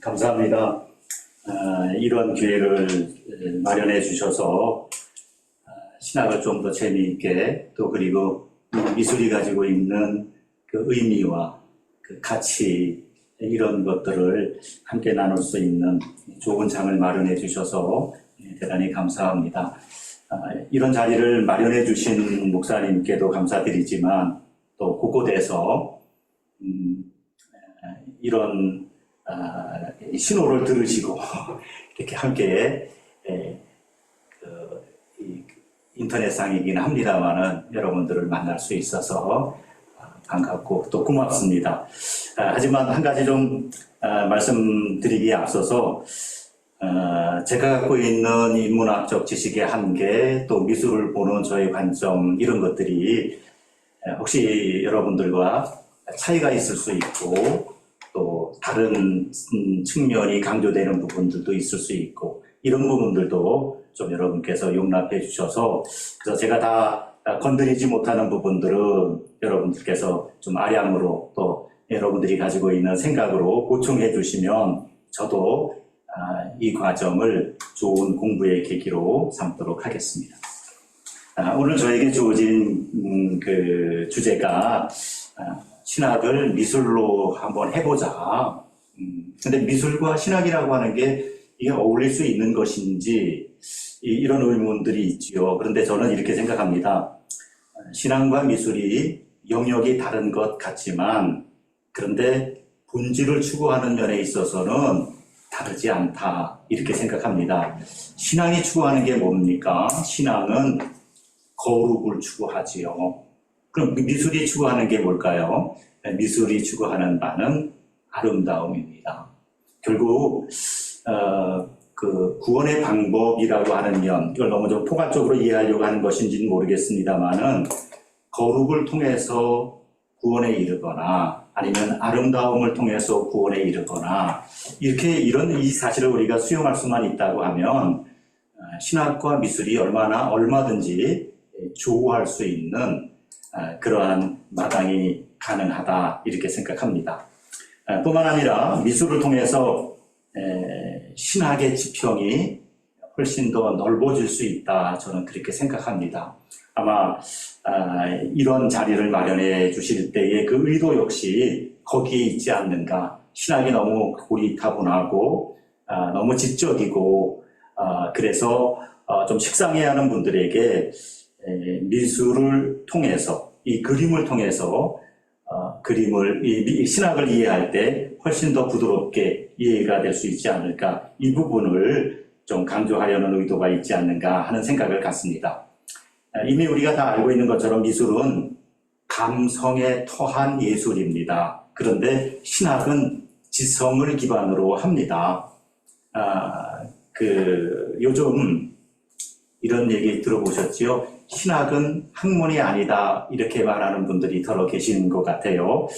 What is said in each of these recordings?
감사합니다. 이런 기회를 마련해 주셔서 신학을 좀 더 재미있게 또 그리고 미술이 가지고 있는 그 의미와 그 가치 이런 것들을 함께 나눌 수 있는 좋은 장을 마련해 주셔서 대단히 감사합니다. 이런 자리를 마련해 주신 목사님께도 감사드리지만 또 곳곳에서 이런 신호를 들으시고 이렇게 함께 인터넷상이긴 합니다만은 여러분들을 만날 수 있어서 반갑고 또 고맙습니다. 하지만 한 가지 좀 말씀드리기에 앞서서 제가 갖고 있는 인문학적 지식의 한계, 또 미술을 보는 저의 관점 이런 것들이 혹시 여러분들과 차이가 있을 수 있고 또 다른 측면이 강조되는 부분들도 있을 수 있고 이런 부분들도 좀 여러분께서 용납해 주셔서 그래서 제가 다 건드리지 못하는 부분들은 여러분들께서 좀 아량으로 또 여러분들이 가지고 있는 생각으로 보충해 주시면 저도 이 과정을 좋은 공부의 계기로 삼도록 하겠습니다. 오늘 저에게 주어진 그 주제가 신학을 미술로 한번 해보자. 근데 미술과 신학이라고 하는 게 이게 어울릴 수 있는 것인지 이런 의문들이 있지요. 그런데 저는 이렇게 생각합니다. 신학과 미술이 영역이 다른 것 같지만 그런데 본질을 추구하는 면에 있어서는 다르지 않다 이렇게 생각합니다. 신앙이 추구하는 게 뭡니까? 신앙은 거룩을 추구하지요. 그럼 미술이 추구하는 게 뭘까요? 미술이 추구하는 바는 아름다움입니다. 결국 그 구원의 방법이라고 하는 면, 이걸 너무 좀 포괄적으로 이해하려고 하는 것인지는 모르겠습니다만은 거룩을 통해서 구원에 이르거나 아니면 아름다움을 통해서 구원에 이르거나 이렇게 이런 이 사실을 우리가 수용할 수만 있다고 하면 신학과 미술이 얼마든지 조우할 수 있는 그러한 마당이 가능하다 이렇게 생각합니다. 뿐만 아니라 미술을 통해서 신학의 지평이 훨씬 더 넓어질 수 있다 저는 그렇게 생각합니다. 아마 이런 자리를 마련해 주실 때의 그 의도 역시 거기에 있지 않는가. 신학이 너무 고리타분하고 너무 지적이고 그래서 좀 식상해하는 분들에게 미술을 통해서 이 그림을 통해서 이 신학을 이해할 때 훨씬 더 부드럽게 이해가 될 수 있지 않을까 이 부분을 좀 강조하려는 의도가 있지 않는가 하는 생각을 갖습니다. 이미 우리가 다 알고 있는 것처럼 미술은 감성에 터한 예술입니다. 그런데 신학은 지성을 기반으로 합니다. 요즘 이런 얘기 들어보셨지요? 신학은 학문이 아니다 이렇게 말하는 분들이 더러 계시는 것 같아요.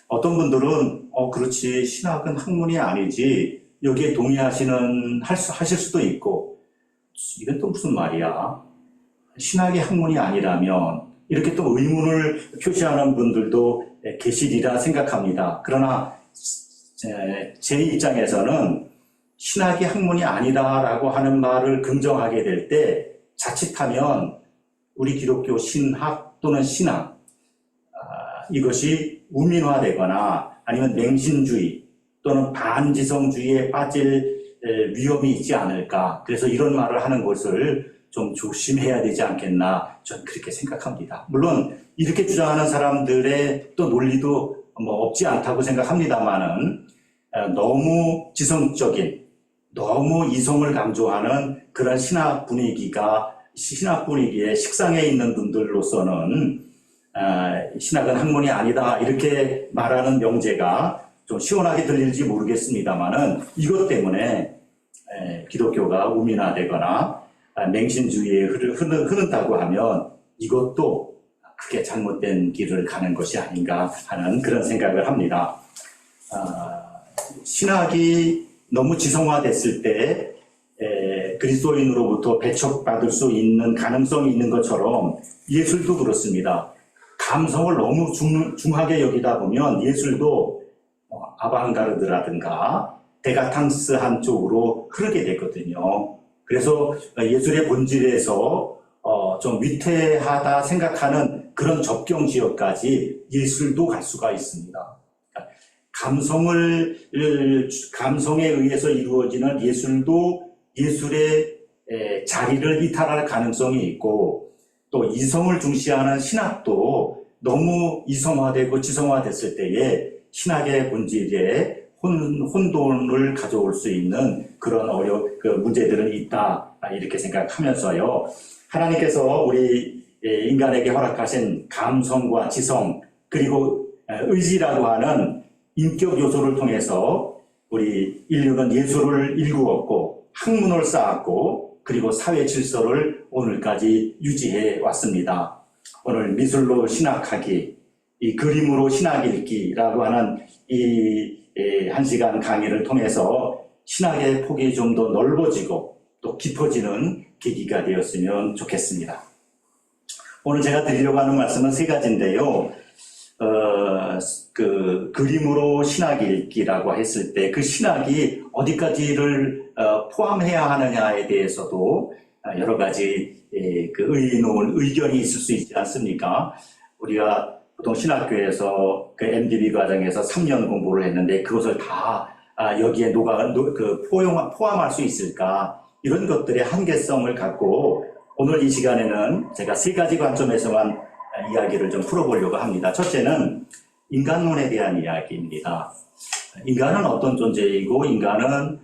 어떤 분들은 그렇지 신학은 학문이 아니지 여기에 하실 수도 있고 이건 또 무슨 말이야? 신학이 학문이 아니라면 이렇게 또 의문을 표시하는 분들도 계시리라 생각합니다. 그러나 제 입장에서는 신학이 학문이 아니다라고 하는 말을 긍정하게 될 때 자칫하면 우리 기독교 신학 또는 신앙 이것이 우민화되거나 아니면 맹신주의 또는 반지성주의에 빠질 위험이 있지 않을까. 그래서 이런 말을 하는 것을 좀 조심해야 되지 않겠나 저는 그렇게 생각합니다. 물론 이렇게 주장하는 사람들의 또 논리도 없지 않다고 생각합니다만은 너무 지성적인 너무 이성을 강조하는 그런 신학 분위기에 식상해 있는 분들로서는 신학은 학문이 아니다 이렇게 말하는 명제가 좀 시원하게 들릴지 모르겠습니다만은 이것 때문에 기독교가 우민화되거나 맹신주의에 흐른다고 하면 이것도 크게 잘못된 길을 가는 것이 아닌가 하는 그런 생각을 합니다. 신학이 너무 지성화됐을 때 그리스도인으로부터 배척받을 수 있는 가능성이 있는 것처럼 예술도 그렇습니다. 감성을 너무 중하게 여기다 보면 예술도 아방가르드라든가 데카탕스한 쪽으로 흐르게 됐거든요. 그래서 예술의 본질에서 좀 위태하다 생각하는 그런 접경 지역까지 예술도 갈 수가 있습니다. 감성에 의해서 이루어지는 예술도 예술의 자리를 이탈할 가능성이 있고, 또 이성을 중시하는 신학도 너무 이성화되고 지성화됐을 때에 신학의 본질에 혼돈을 가져올 수 있는 그런 문제들은 있다, 이렇게 생각하면서요. 하나님께서 우리 인간에게 허락하신 감성과 지성, 그리고 의지라고 하는 인격 요소를 통해서 우리 인류는 예술을 일구었고 학문을 쌓았고 그리고 사회 질서를 오늘까지 유지해 왔습니다. 오늘 미술로 신학하기, 이 그림으로 신학 읽기라고 하는 이 1시간 강의를 통해서 신학의 폭이 좀 더 넓어지고 또 깊어지는 계기가 되었으면 좋겠습니다. 오늘 제가 드리려고 하는 말씀은 3가지인데요. 그림으로 신학 읽기라고 했을 때 그 신학이 어디까지를 포함해야 하느냐에 대해서도 여러 가지 의견이 있을 수 있지 않습니까? 우리가 보통 신학교에서 그 MDB 과정에서 3년 공부를 했는데 그것을 다 여기에 포함할 수 있을까? 이런 것들의 한계성을 갖고 오늘 이 시간에는 제가 3가지 관점에서만 이야기를 좀 풀어보려고 합니다. 첫째는 인간론에 대한 이야기입니다. 인간은 어떤 존재이고 인간은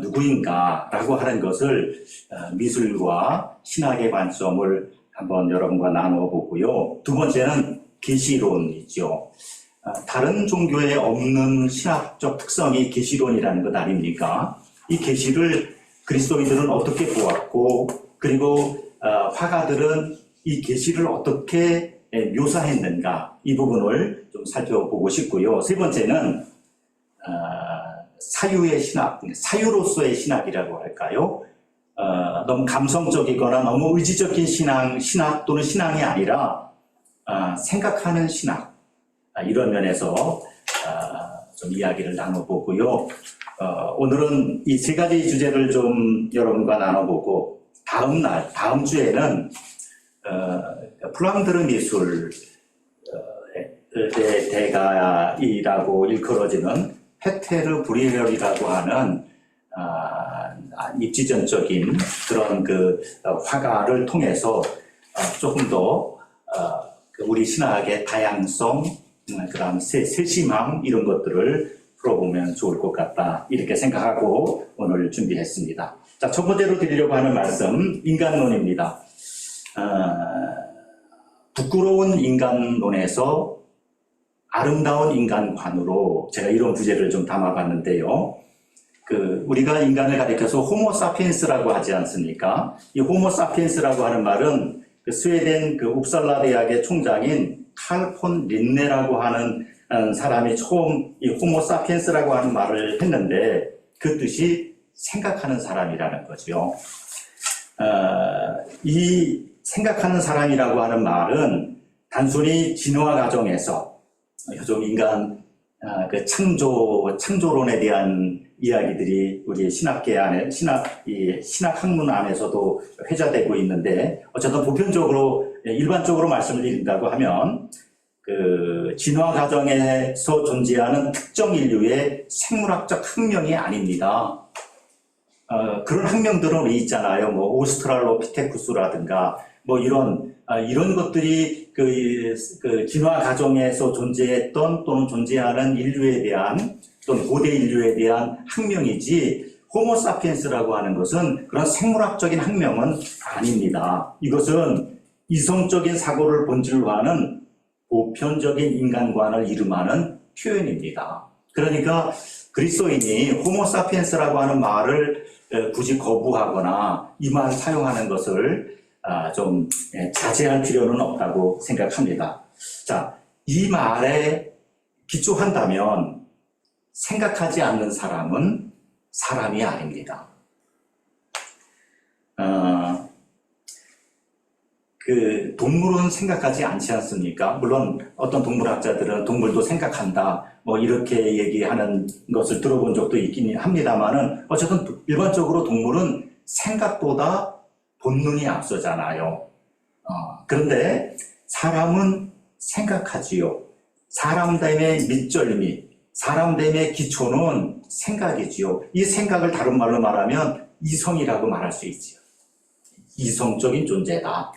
누구인가라고 하는 것을 미술과 신학의 관점을 한번 여러분과 나눠보고요. 2번째는 계시론이죠. 다른 종교에 없는 신학적 특성이 계시론이라는 것 아닙니까? 이 계시를 그리스도인들은 어떻게 보았고, 그리고 화가들은 이 계시를 어떻게 묘사했는가, 이 부분을 좀 살펴보고 싶고요. 3번째는 사유의 신학, 사유로서의 신학이라고 할까요? 너무 감성적이거나 너무 의지적인 신학 또는 신앙이 아니라 생각하는 신학, 이런 면에서 좀 이야기를 나눠보고요. 오늘은 이 3가지 주제를 좀 여러분과 나눠보고 다음 주에는 플랑드르 미술의 대가이라고 일컬어지는 페테르 브리헬이라고 하는 입지전적인 그런 화가를 통해서 조금 더 우리 신학의 다양성, 그다음 세심함, 이런 것들을 풀어보면 좋을 것 같다, 이렇게 생각하고 오늘 준비했습니다. 자, 첫 번째로 드리려고 하는 말씀, 인간론입니다. 부끄러운 인간론에서 아름다운 인간관으로 제가 이런 부제를 좀 담아봤는데요. 우리가 인간을 가리켜서 호모사피엔스라고 하지 않습니까? 이 호모사피엔스라고 하는 말은 스웨덴 웁살라 대학의 총장인 칼 폰 린네라고 하는 사람이 처음 이 호모사피엔스라고 하는 말을 했는데 그 뜻이 생각하는 사람이라는 거죠. 이 생각하는 사람이라고 하는 말은 단순히 진화 과정에서 좀 인간 창조론에 대한 이야기들이 우리 신학계 안에 신학 학문 안에서도 회자되고 있는데, 어쨌든 보편적으로 일반적으로 말씀을 드린다고 하면 진화 과정에서 존재하는 특정 인류의 생물학적 학명이 아닙니다. 그런 학명들은 우리 있잖아요. 뭐 오스트랄로피테쿠스라든가 뭐 이런 것들이 진화 과정에서 존재했던 또는 존재하는 인류에 대한 또는 고대 인류에 대한 학명이지, 호모사피엔스라고 하는 것은 그런 생물학적인 학명은 아닙니다. 이것은 이성적인 사고를 본질로 하는 보편적인 인간관을 이름하는 표현입니다. 그러니까 그리스도인이 호모사피엔스라고 하는 말을 굳이 거부하거나 이 말 사용하는 것을 좀 자제할 필요는 없다고 생각합니다. 자, 이 말에 기초한다면 생각하지 않는 사람은 사람이 아닙니다. 그 동물은 생각하지 않지 않습니까? 물론 어떤 동물학자들은 동물도 생각한다, 뭐 이렇게 얘기하는 것을 들어본 적도 있긴 합니다만은 어쨌든 일반적으로 동물은 생각보다 본능이 앞서잖아요. 그런데 사람은 생각하지요. 사람됨의 밑절미, 사람됨의 기초는 생각이지요. 이 생각을 다른 말로 말하면 이성이라고 말할 수 있지요. 이성적인 존재다.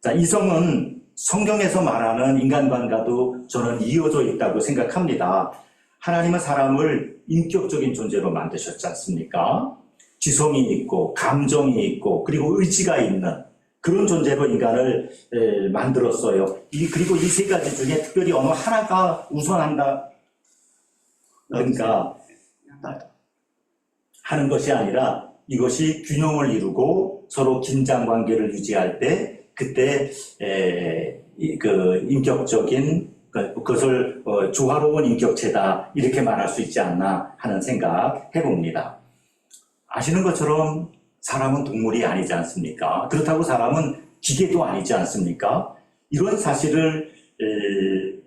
자, 이성은 성경에서 말하는 인간관과도 저는 이어져 있다고 생각합니다. 하나님은 사람을 인격적인 존재로 만드셨지 않습니까? 지성이 있고 감정이 있고 그리고 의지가 있는 그런 존재로 인간을 만들었어요. 그리고 이 세 가지 중에 특별히 어느 하나가 우선한다 그러니까 하는 것이 아니라 이것이 균형을 이루고 서로 긴장 관계를 유지할 때 그때 그 인격적인 그것을 조화로운 인격체다 이렇게 말할 수 있지 않나 하는 생각 해봅니다. 아시는 것처럼 사람은 동물이 아니지 않습니까? 그렇다고 사람은 기계도 아니지 않습니까? 이런 사실을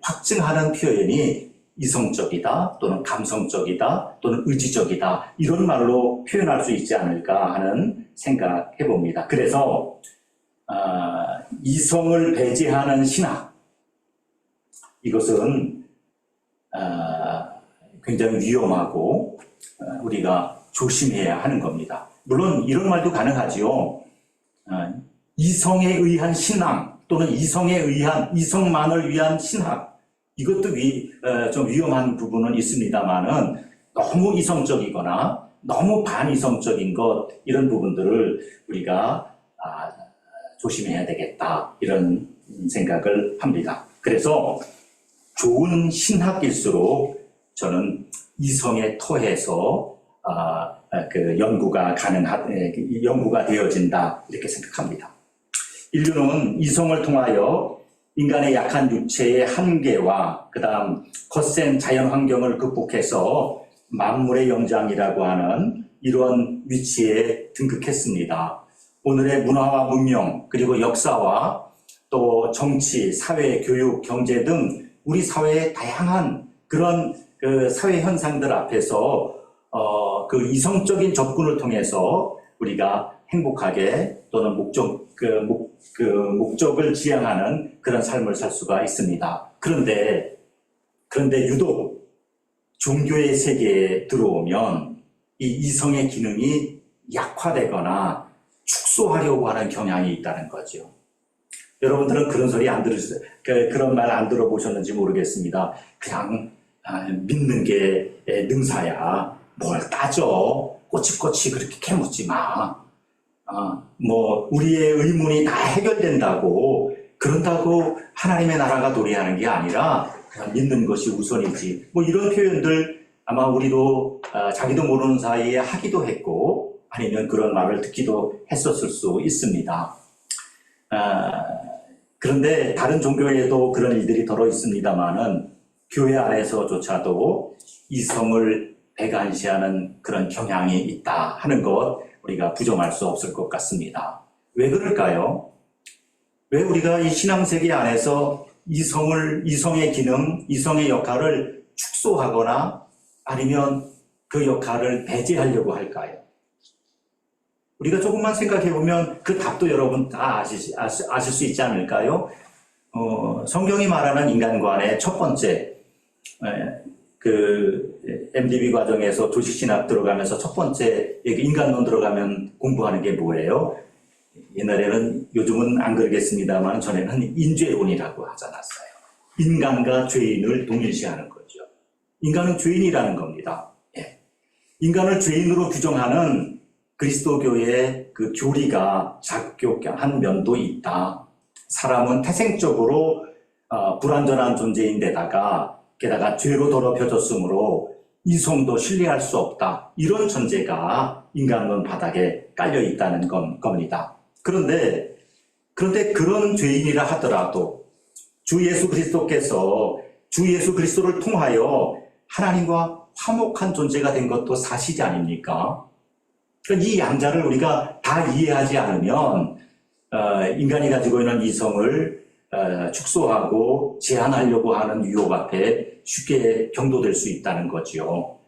확증하는 표현이 이성적이다 또는 감성적이다 또는 의지적이다 이런 말로 표현할 수 있지 않을까 하는 생각 해봅니다. 그래서 이성을 배제하는 신학 이것은 굉장히 위험하고 우리가 조심해야 하는 겁니다. 물론 이런 말도 가능하지요. 이성에 의한 신앙 또는 이성만을 위한 신학 이것도 좀 위험한 부분은 있습니다만은 너무 이성적이거나 너무 반이성적인 것 이런 부분들을 우리가 조심해야 되겠다 이런 생각을 합니다. 그래서 좋은 신학일수록 저는 이성에 토해서 그 연구가 되어진다 이렇게 생각합니다. 인류는 이성을 통하여 인간의 약한 육체의 한계와 그다음 거센 자연 환경을 극복해서 만물의 영장이라고 하는 이런 위치에 등극했습니다. 오늘의 문화와 문명 그리고 역사와 또 정치, 사회, 교육, 경제 등 우리 사회의 다양한 그런 그 사회 현상들 앞에서 그 이성적인 접근을 통해서 우리가 행복하게 또는 목적을 지향하는 그런 삶을 살 수가 있습니다. 그런데 유독 종교의 세계에 들어오면 이 이성의 기능이 약화되거나 축소하려고 하는 경향이 있다는 거죠. 여러분들은 그런 소리 안 들으셨어요? 그런 말 안 들어보셨는지 모르겠습니다. 그냥 믿는 게 능사야. 뭘 따져. 꼬치꼬치 그렇게 캐묻지 마. 우리의 의문이 다 해결된다고 그런다고 하나님의 나라가 도래하는 게 아니라 그냥 믿는 것이 우선이지. 이런 표현들 아마 우리도 자기도 모르는 사이에 하기도 했고 아니면 그런 말을 듣기도 했었을 수 있습니다. 그런데 다른 종교에도 그런 일들이 덜어 있습니다만은 교회 안에서조차도 이성을 배관시하는 그런 경향이 있다 하는 것 우리가 부정할 수 없을 것 같습니다. 왜 그럴까요? 왜 우리가 이 신앙세계 안에서 이성의 기능, 이성의 역할을 축소하거나 아니면 그 역할을 배제하려고 할까요? 우리가 조금만 생각해 보면 그 답도 여러분 다 아실 수 있지 않을까요? 성경이 말하는 인간관의 첫 번째, MDB 과정에서 도시신학 들어가면서 첫 번째 인간론 들어가면 공부하는 게 뭐예요? 옛날에는, 요즘은 안 그러겠습니다만 전에는 인죄론이라고 하지 않았어요. 인간과 죄인을 동일시하는 거죠. 인간은 죄인이라는 겁니다. 예. 인간을 죄인으로 규정하는 그리스도교의 그 교리가 작용한 면도 있다. 사람은 태생적으로 불완전한 존재인데다가 게다가 죄로 더럽혀졌으므로 이성도 신뢰할 수 없다. 이런 전제가 인간론 바닥에 깔려 있다는 겁니다. 그런데 그런 죄인이라 하더라도 주 예수 그리스도를 통하여 하나님과 화목한 존재가 된 것도 사실이 아닙니까? 이 양자를 우리가 다 이해하지 않으면 인간이 가지고 있는 이성을 축소하고 제한하려고 하는 유혹 앞에 쉽게 경도될 수 있다는 거지요.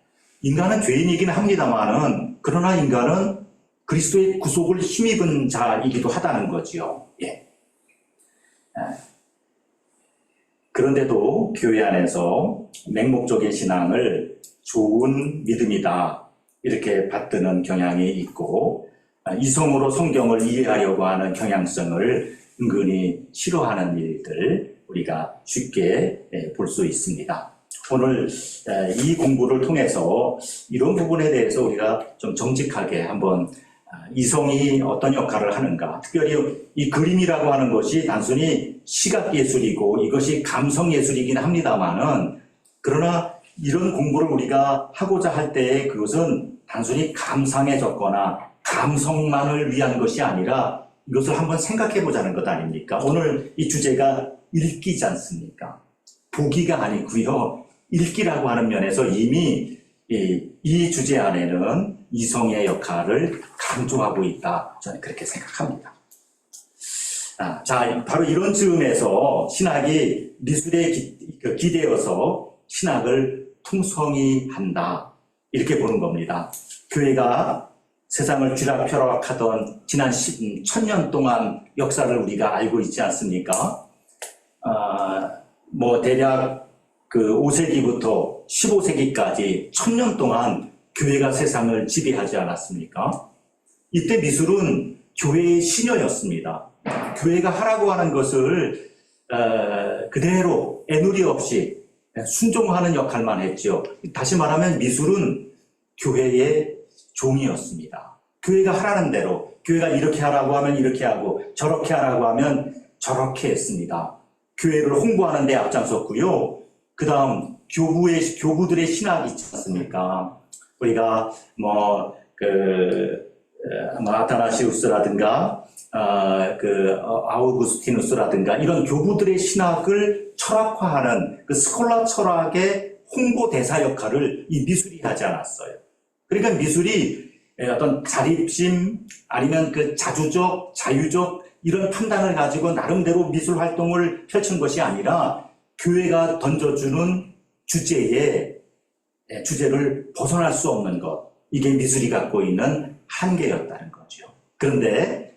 인간은 죄인이긴 합니다만은 그러나 인간은 그리스도의 구속을 힘입은 자이기도 하다는 거지요. 예. 그런데도 교회 안에서 맹목적인 신앙을 좋은 믿음이다 이렇게 받드는 경향이 있고 이성으로 성경을 이해하려고 하는 경향성을 은근히 싫어하는 일들 우리가 쉽게 볼 수 있습니다. 오늘 이 공부를 통해서 이런 부분에 대해서 우리가 좀 정직하게 한번 이성이 어떤 역할을 하는가, 특별히 이 그림이라고 하는 것이 단순히 시각예술이고 이것이 감성예술이긴 합니다만은 그러나 이런 공부를 우리가 하고자 할 때에 그것은 단순히 감상에 적거나 감성만을 위한 것이 아니라 이것을 한번 생각해 보자는 것 아닙니까? 오늘 이 주제가 읽기지 않습니까? 보기가 아니고요. 읽기라고 하는 면에서 이미 이 주제 안에는 이성의 역할을 강조하고 있다. 저는 그렇게 생각합니다. 자, 바로 이런 즈음에서 신학이 미술에 기대어서 신학을 통성이 한다. 이렇게 보는 겁니다. 교회가 세상을 쥐락펴락하던 지난 1000년 동안 역사를 우리가 알고 있지 않습니까? 대략 그 5세기부터 15세기까지 1000년 동안 교회가 세상을 지배하지 않았습니까? 이때 미술은 교회의 시녀였습니다. 교회가 하라고 하는 것을 그대로 애누리 없이 순종하는 역할만 했죠. 다시 말하면 미술은 교회의 종이었습니다. 교회가 하라는 대로 교회가 이렇게 하라고 하면 이렇게 하고 저렇게 하라고 하면 저렇게 했습니다. 교회를 홍보하는 데 앞장섰고요. 그 다음 교부들의 신학이 있지 않습니까? 우리가 아타나시우스라든가 아우구스티누스라든가 이런 교부들의 신학을 철학화하는 그 스콜라 철학의 홍보 대사 역할을 이 미술이 하지 않았어요. 그러니까 미술이 어떤 자립심 아니면 그 자주적, 자유적 이런 판단을 가지고 나름대로 미술 활동을 펼친 것이 아니라 교회가 던져주는 주제를 벗어날 수 없는 것. 이게 미술이 갖고 있는 한계였다는 거죠. 그런데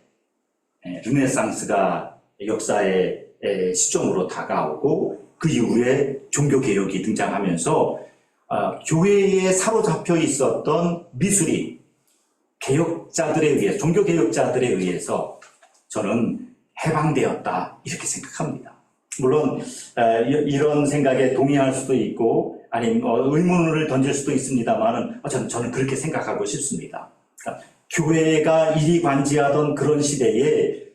르네상스가 역사의 시점으로 다가오고 그 이후에 종교개혁이 등장하면서 교회에 사로잡혀 있었던 미술이 개혁자들에 의해, 종교개혁자들에 의해서 저는 해방되었다 이렇게 생각합니다. 물론 이런 생각에 동의할 수도 있고 아니면 의문을 던질 수도 있습니다만 저는 그렇게 생각하고 싶습니다. 그러니까 교회가 이리관지하던 그런 시대에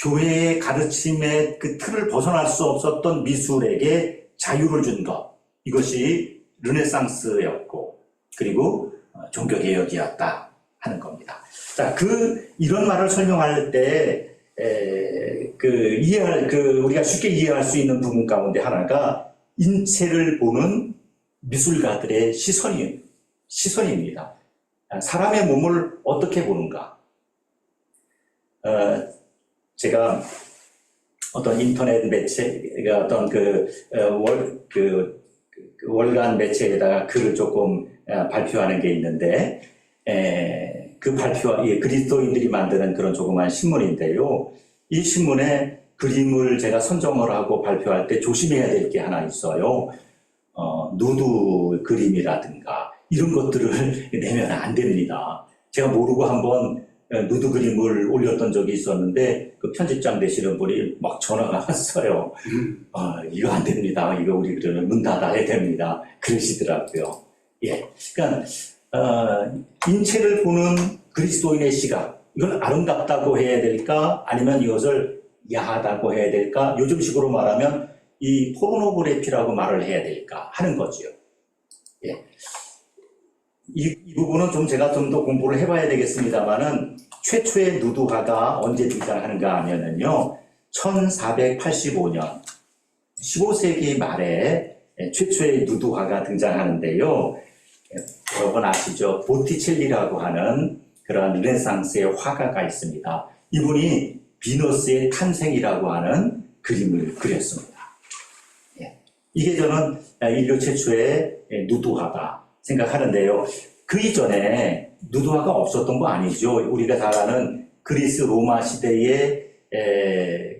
교회의 가르침의 그 틀을 벗어날 수 없었던 미술에게 자유를 준 것, 이것이 르네상스였고 그리고 종교개혁이었다 하는 겁니다. 자, 이런 말을 설명할 때 우리가 쉽게 이해할 수 있는 부분 가운데 하나가 인체를 보는 미술가들의 시선입니다. 사람의 몸을 어떻게 보는가? 제가 어떤 인터넷 매체가 어떤 월간 매체에다가 글을 조금 발표하는 게 있는데, 그리스도인들이 만드는 그런 조그만 신문인데요. 이 신문에 그림을 제가 선정을 하고 발표할 때 조심해야 될 게 하나 있어요. 누드 그림이라든가 이런 것들을 내면 안 됩니다. 제가 모르고 한번 누드 그림을 올렸던 적이 있었는데 그 편집장 되시는 분이 막 전화가 왔어요. 이거 안 됩니다. 이거 우리 그러면 문 닫아야 됩니다. 그러시더라고요. 예. 그러니까 인체를 보는 그리스도인의 시각, 이건 아름답다고 해야 될까? 아니면 이것을 야하다고 해야 될까? 요즘식으로 말하면 이 포르노그래피라고 말을 해야 될까 하는 거지요. 예. 이 부분은 제가 좀 더 공부를 해봐야 되겠습니다만은 최초의 누드화가 언제 등장하는가 하면은요, 1485년, 15세기 말에 최초의 누드화가 등장하는데요. 여러분 아시죠? 보티첼리라고 하는 그런 르네상스의 화가가 있습니다. 이분이 비너스의 탄생이라고 하는 그림을 그렸습니다. 예. 이게 저는 인류 최초의 누드화다 생각하는데요. 그 이전에 누드화가 없었던 거 아니죠. 우리가 잘 아는 그리스 로마 시대의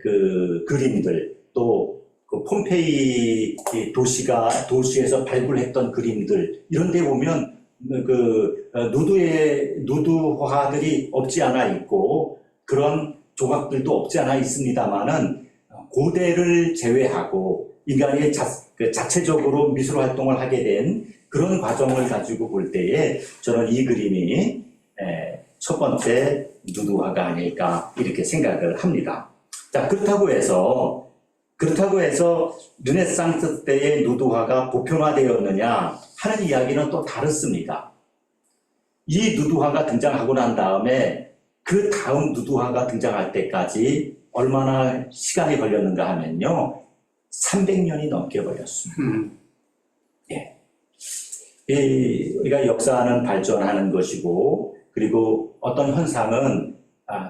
그 그림들, 또 그 폼페이 도시에서 발굴했던 그림들, 이런 데 보면 그 누드화들이 없지 않아 있고 그런 조각들도 없지 않아 있습니다만은 고대를 제외하고 인간이 자체적으로 미술 활동을 하게 된 그런 과정을 가지고 볼 때에 저는 이 그림이 첫 번째 누드화가 아닐까 이렇게 생각을 합니다. 자, 그렇다고 해서 르네상스 때의 누드화가 보편화되었느냐 하는 이야기는 또 다릅니다. 이 누드화가 등장하고 난 다음에 그 다음 누드화가 등장할 때까지 얼마나 시간이 걸렸는가 하면요, 300년이 넘게 걸렸습니다. 예. 우리가 역사는 발전하는 것이고, 그리고 어떤 현상은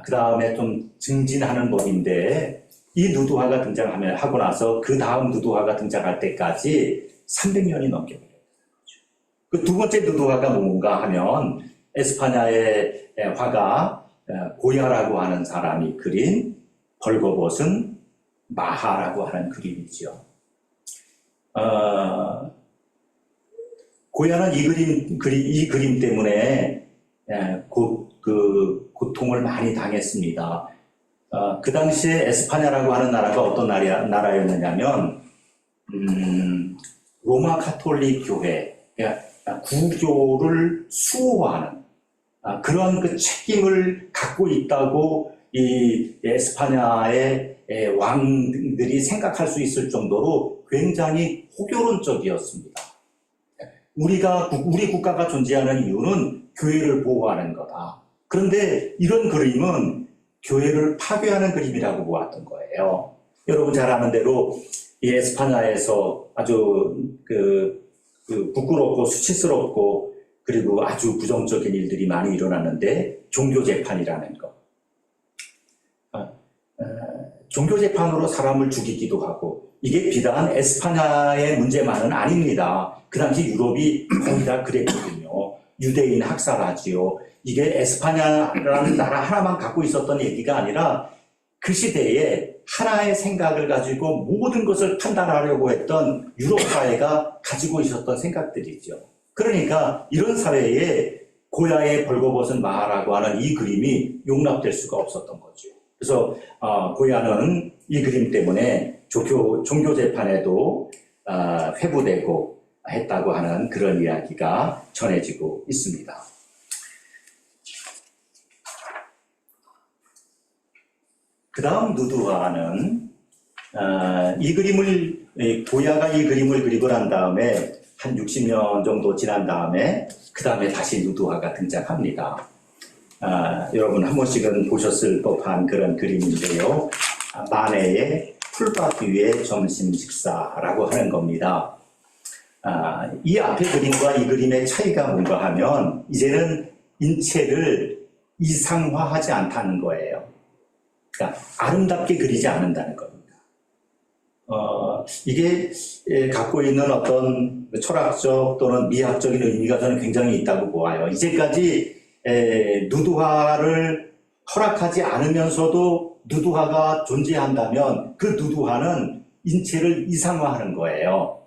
그 다음에 좀 증진하는 법인데, 이 누드화가 등장하고 나서 그 다음 누드화가 등장할 때까지 300년이 넘게 걸렸다는 거죠. 그 두 번째 누드화가 뭔가 하면 에스파냐의 화가 고야라고 하는 사람이 그린 벌거벗은 마하라고 하는 그림이죠. 고야는 이 그림 때문에 고통을 많이 당했습니다. 그 당시에 에스파냐라고 하는 나라가 어떤 나라였느냐면, 로마 카톨릭 교회, 구교를 수호하는 그런 그 책임을 갖고 있다고 이 에스파냐의 왕들이 생각할 수 있을 정도로 굉장히 호교론적이었습니다. 우리 국가가 존재하는 이유는 교회를 보호하는 거다. 그런데 이런 그림은 교회를 파괴하는 그림이라고 보았던 거예요. 여러분 잘 아는 대로 이 에스파냐에서 아주 부끄럽고 수치스럽고 그리고 아주 부정적인 일들이 많이 일어났는데, 종교재판이라는 것. 종교재판으로 사람을 죽이기도 하고, 이게 비단 에스파냐의 문제만은 아닙니다. 그 당시 유럽이 거의 다 그랬거든요. 유대인 학살하지요. 이게 에스파냐라는 나라 하나만 갖고 있었던 얘기가 아니라 그 시대에 하나의 생각을 가지고 모든 것을 판단하려고 했던 유럽 사회가 가지고 있었던 생각들이죠. 그러니까 이런 사회에 고야의 벌거벗은 마하라고 하는 이 그림이 용납될 수가 없었던 거죠. 그래서 고야는 이 그림 때문에 종교 재판에도 회부되고 했다고 하는 그런 이야기가 전해지고 있습니다. 그 다음 누드화는 고야가 이 그림을 그리고 난 다음에 한 60년 정도 지난 다음에 그 다음에 다시 누드화가 등장합니다. 여러분 한 번씩은 보셨을 법한 그런 그림인데요. 마네의 풀밭 위의 점심 식사라고 하는 겁니다. 이 앞의 그림과 이 그림의 차이가 뭔가 하면 이제는 인체를 이상화하지 않다는 거예요. 그러니까 아름답게 그리지 않는다는 겁니다. 이게 갖고 있는 어떤 철학적 또는 미학적인 의미가 저는 굉장히 있다고 보아요. 이제까지 누드화를 허락하지 않으면서도 누드화가 존재한다면 그 누드화는 인체를 이상화하는 거예요.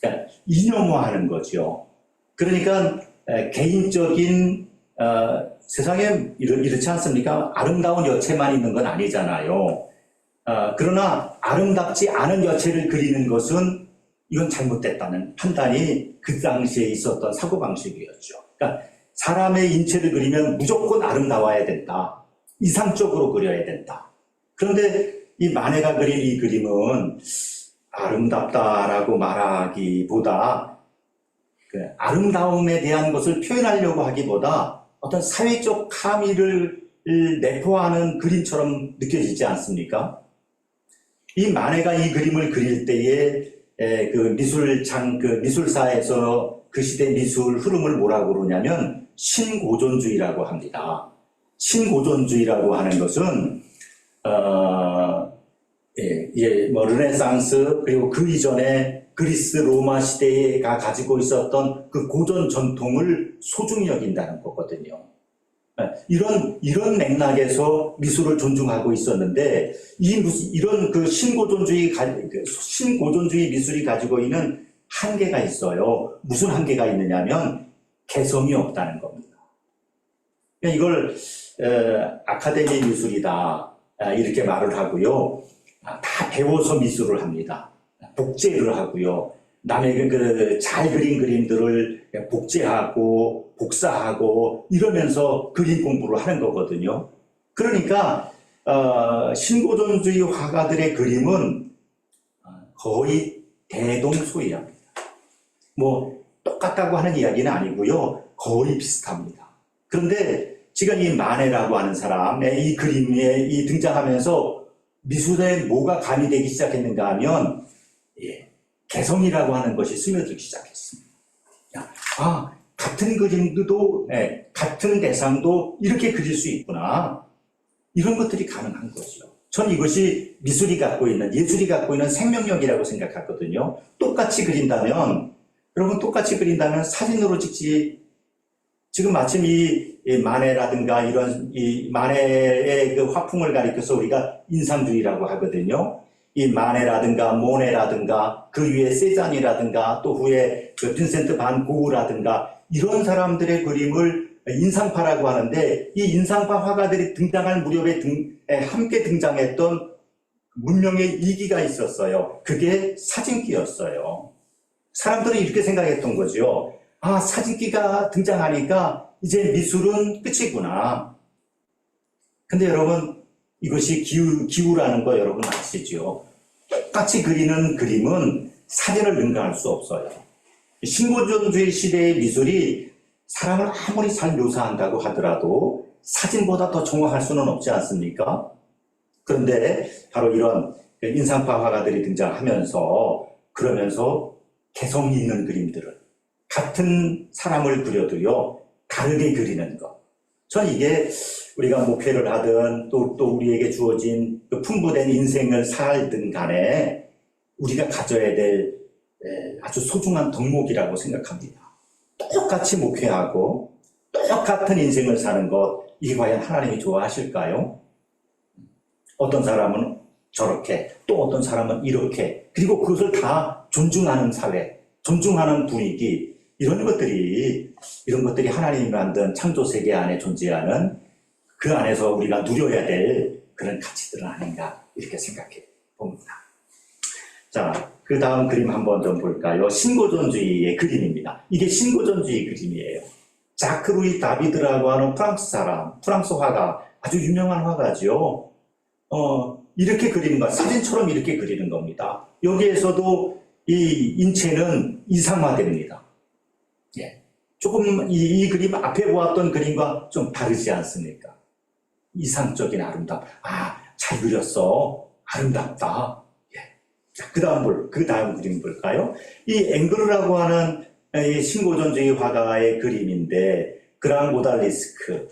그러니까 이념화하는 거죠. 그러니까 개인적인 세상에 이렇지 않습니까? 아름다운 여체만 있는 건 아니잖아요. 그러나 아름답지 않은 여체를 그리는 것은 이건 잘못됐다는 판단이 그 당시에 있었던 사고방식이었죠. 그러니까 사람의 인체를 그리면 무조건 아름다워야 된다. 이상적으로 그려야 된다. 그런데 이 마네가 그린 이 그림은 아름답다라고 말하기보다 그 아름다움에 대한 것을 표현하려고 하기보다 어떤 사회적 함의를 내포하는 그림처럼 느껴지지 않습니까? 이 마네가 이 그림을 그릴 때에 미술사에서 그 시대 미술 흐름을 뭐라고 그러냐면 신고존주의라고 합니다. 신고존주의라고 하는 것은 이제 뭐 르네상스 그리고 그 이전에 그리스 로마 시대가 가지고 있었던 그 고전 전통을 소중히 여긴다는 거거든요. 이런 맥락에서 미술을 존중하고 있었는데 이런 그 신고전주의 미술이 가지고 있는 한계가 있어요. 무슨 한계가 있느냐면 개성이 없다는 겁니다. 그러니까 이걸 아카데미 미술이다 이렇게 말을 하고요. 다 배워서 미술을 합니다. 복제를 하고요. 남의 잘 그린 그림들을 복제하고 복사하고 이러면서 그림 공부를 하는 거거든요. 그러니까 신고전주의 화가들의 그림은 거의 대동소이합니다. 뭐 똑같다고 하는 이야기는 아니고요. 거의 비슷합니다. 그런데 지금 이 마네라고 하는 사람의 이 그림에 등장하면서 미술에 뭐가 가미되기 시작했는가 하면 개성이라고 하는 것이 스며들기 시작했습니다. 같은 그림도 같은 대상도 이렇게 그릴 수 있구나. 이런 것들이 가능한 거죠. 전 이것이 미술이 갖고 있는, 예술이 갖고 있는 생명력이라고 생각하거든요. 똑같이 그린다면, 여러분 똑같이 그린다면 사진으로 찍지. 지금 마침 이 마네라든가 이 마네의 그 화풍을 가리켜서 우리가 인상주의라고 하거든요. 이 마네라든가 모네라든가 그 위에 세잔이라든가 또 후에 그 빈센트 반 고흐라든가 이런 사람들의 그림을 인상파라고 하는데 이 인상파 화가들이 등장할 무렵에 함께 등장했던 문명의 이기가 있었어요. 그게 사진기였어요. 사람들은 이렇게 생각했던 거죠. 사진기가 등장하니까 이제 미술은 끝이구나. 근데 여러분 이것이 기우라는 거 여러분 아시죠? 똑같이 그리는 그림은 사진을 능가할 수 없어요. 신고전주의 시대의 미술이 사람을 아무리 잘 묘사한다고 하더라도 사진보다 더 정확할 수는 없지 않습니까? 그런데 바로 이런 인상파 화가들이 등장하면서 그러면서 개성 있는 그림들을 같은 사람을 그려도요 다르게 그리는 것. 전 이게 우리가 목회를 하든 또 우리에게 주어진 그 풍부된 인생을 살든 간에 우리가 가져야 될 아주 소중한 덕목이라고 생각합니다. 똑같이 목회하고 똑같은 인생을 사는 것, 이게 과연 하나님이 좋아하실까요? 어떤 사람은 저렇게, 또 어떤 사람은 이렇게, 그리고 그것을 다 존중하는 사회, 존중하는 분위기, 이런 것들이 하나님이 만든 창조 세계 안에 존재하는 그 안에서 우리가 누려야 될 그런 가치들은 아닌가 이렇게 생각해 봅니다. 자, 그 다음 그림 한번 좀 볼까요? 신고전주의의 그림입니다. 이게 신고전주의 그림이에요. 자크 루이 다비드라고 하는 프랑스 화가, 아주 유명한 화가죠. 이렇게 그리는 거, 사진처럼 이렇게 그리는 겁니다. 여기에서도 이 인체는 이상화됩니다. 조금 이 그림 앞에 보았던 그림과 좀 다르지 않습니까? 이상적인 아름다움. 잘 그렸어. 아름답다. 자, 그 다음 그림 볼까요? 이 앵그르라고 하는 이 신고전주의 화가의 그림인데, 그랑 모달리스크,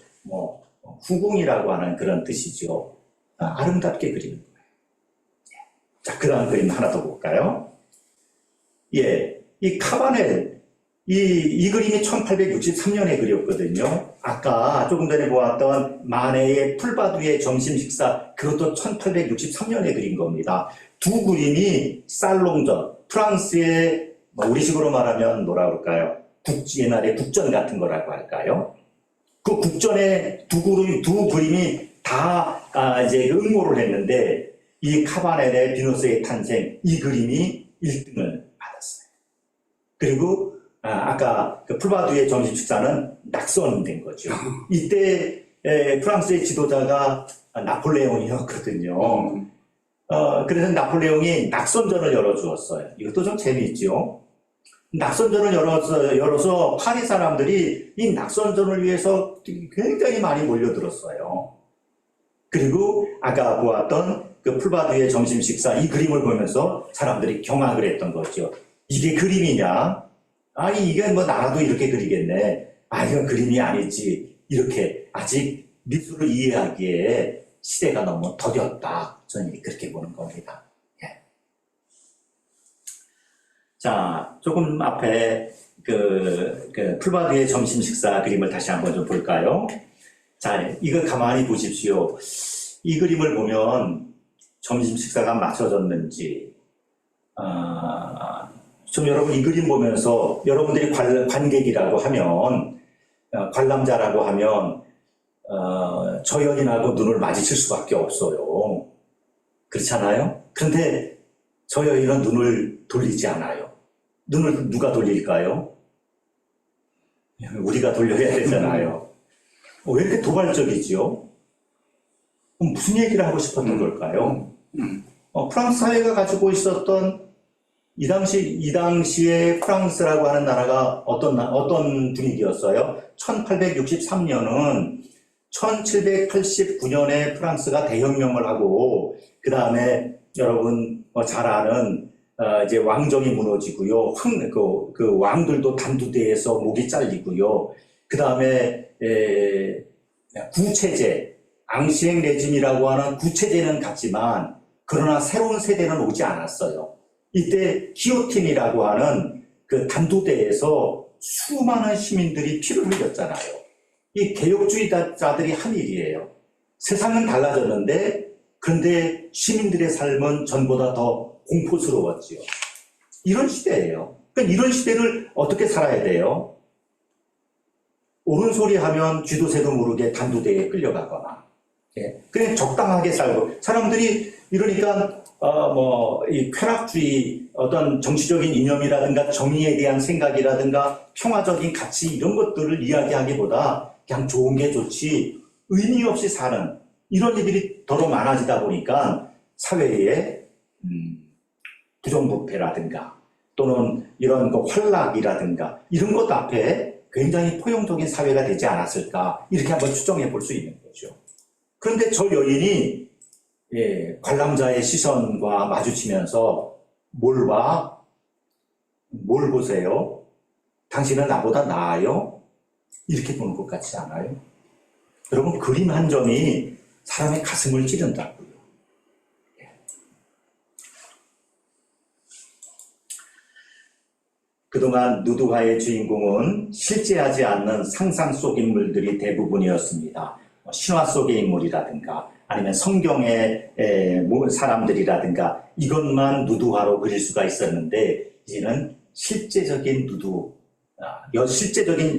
후궁이라고 하는 그런 뜻이죠. 아름답게 그리는 거예요. 자, 그 다음 그림 하나 더 볼까요? 이 카바넬, 이 그림이 1863년에 그렸거든요. 아까 조금 전에 보았던 마네의 풀바두의 점심 식사, 그것도 1863년에 그린 겁니다. 두 그림이 살롱전, 프랑스의 우리식으로 말하면 뭐라 그럴까요? 옛날에 국전 같은 거라고 할까요? 그 국전에 두 그림이 다 이제 응모를 했는데 이 카바넬의 비너스의 탄생, 이 그림이 1등을 받았어요. 그리고 아까 그 풀바두의 점심 식사는 낙선된 거죠. 이때 프랑스의 지도자가 나폴레옹이었거든요. 그래서 나폴레옹이 낙선전을 열어주었어요. 이것도 좀 재미있죠. 낙선전을 열어서 파리 사람들이 이 낙선전을 위해서 굉장히 많이 몰려들었어요. 그리고 아까 보았던 그 풀바두의 점심 식사, 이 그림을 보면서 사람들이 경악을 했던 거죠. 이게 그림이냐? 이게 나라도 이렇게 그리겠네. 이건 그림이 아니지. 이렇게 아직 미술을 이해하기에 시대가 너무 더뎠다. 저는 그렇게 보는 겁니다. 예. 자, 조금 앞에 풀바디의 점심 식사 그림을 다시 한번 좀 볼까요? 자, 이거 가만히 보십시오. 이 그림을 보면 점심 식사가 맞춰졌는지, 좀 여러분 이 그림 보면서 여러분들이 관객이라고 하면, 관람자라고 하면, 저 여인하고 눈을 마주칠 수밖에 없어요. 그렇잖아요? 그런데 저 여인은 눈을 돌리지 않아요. 눈을 누가 돌릴까요? 우리가 돌려야 되잖아요. 왜 이렇게 도발적이지요? 무슨 얘기를 하고 싶었던 걸까요? 프랑스 사회가 가지고 있었던 이 당시에 프랑스라고 하는 나라가 어떤 분위기였어요? 1863년은 1789년에 프랑스가 대혁명을 하고, 그 다음에 여러분 잘 아는 이제 왕정이 무너지고요. 그 왕들도 단두대에서 목이 잘리고요. 그 다음에 구체제, 앙시행 레짐이라고 하는 구체제는 갔지만, 그러나 새로운 세대는 오지 않았어요. 이때 기요틴이라고 하는 그 단두대에서 수많은 시민들이 피를 흘렸잖아요. 이 개혁주의자들이 한 일이에요. 세상은 달라졌는데, 그런데 시민들의 삶은 전보다 더 공포스러웠지요. 이런 시대예요. 그러니까 이런 시대를 어떻게 살아야 돼요? 옳은 소리 하면 쥐도 새도 모르게 단두대에 끌려가거나, 예. 그냥 적당하게 살고, 사람들이 이러니까 이 쾌락주의, 어떤 정치적인 이념이라든가 정의에 대한 생각이라든가 평화적인 가치 이런 것들을 이야기하기보다 그냥 좋은 게 좋지 의미 없이 사는 이런 일들이 더러 많아지다 보니까 사회에 부정부패라든가 또는 이런 환락이라든가 이런 것 앞에 굉장히 포용적인 사회가 되지 않았을까, 이렇게 한번 추정해 볼 수 있는 거죠. 그런데 저 여인이 관람자의 시선과 마주치면서 뭘 봐? 뭘 보세요? 당신은 나보다 나아요? 이렇게 보는 것 같지 않아요? 여러분, 그림 한 점이 사람의 가슴을 찌른다고요. 그동안 누드화의 주인공은 실제하지 않는 상상 속 인물들이 대부분이었습니다. 신화 속의 인물이라든가 아니면 성경의 사람들이라든가 이것만 누드화로 그릴 수가 있었는데, 이제는 실제적인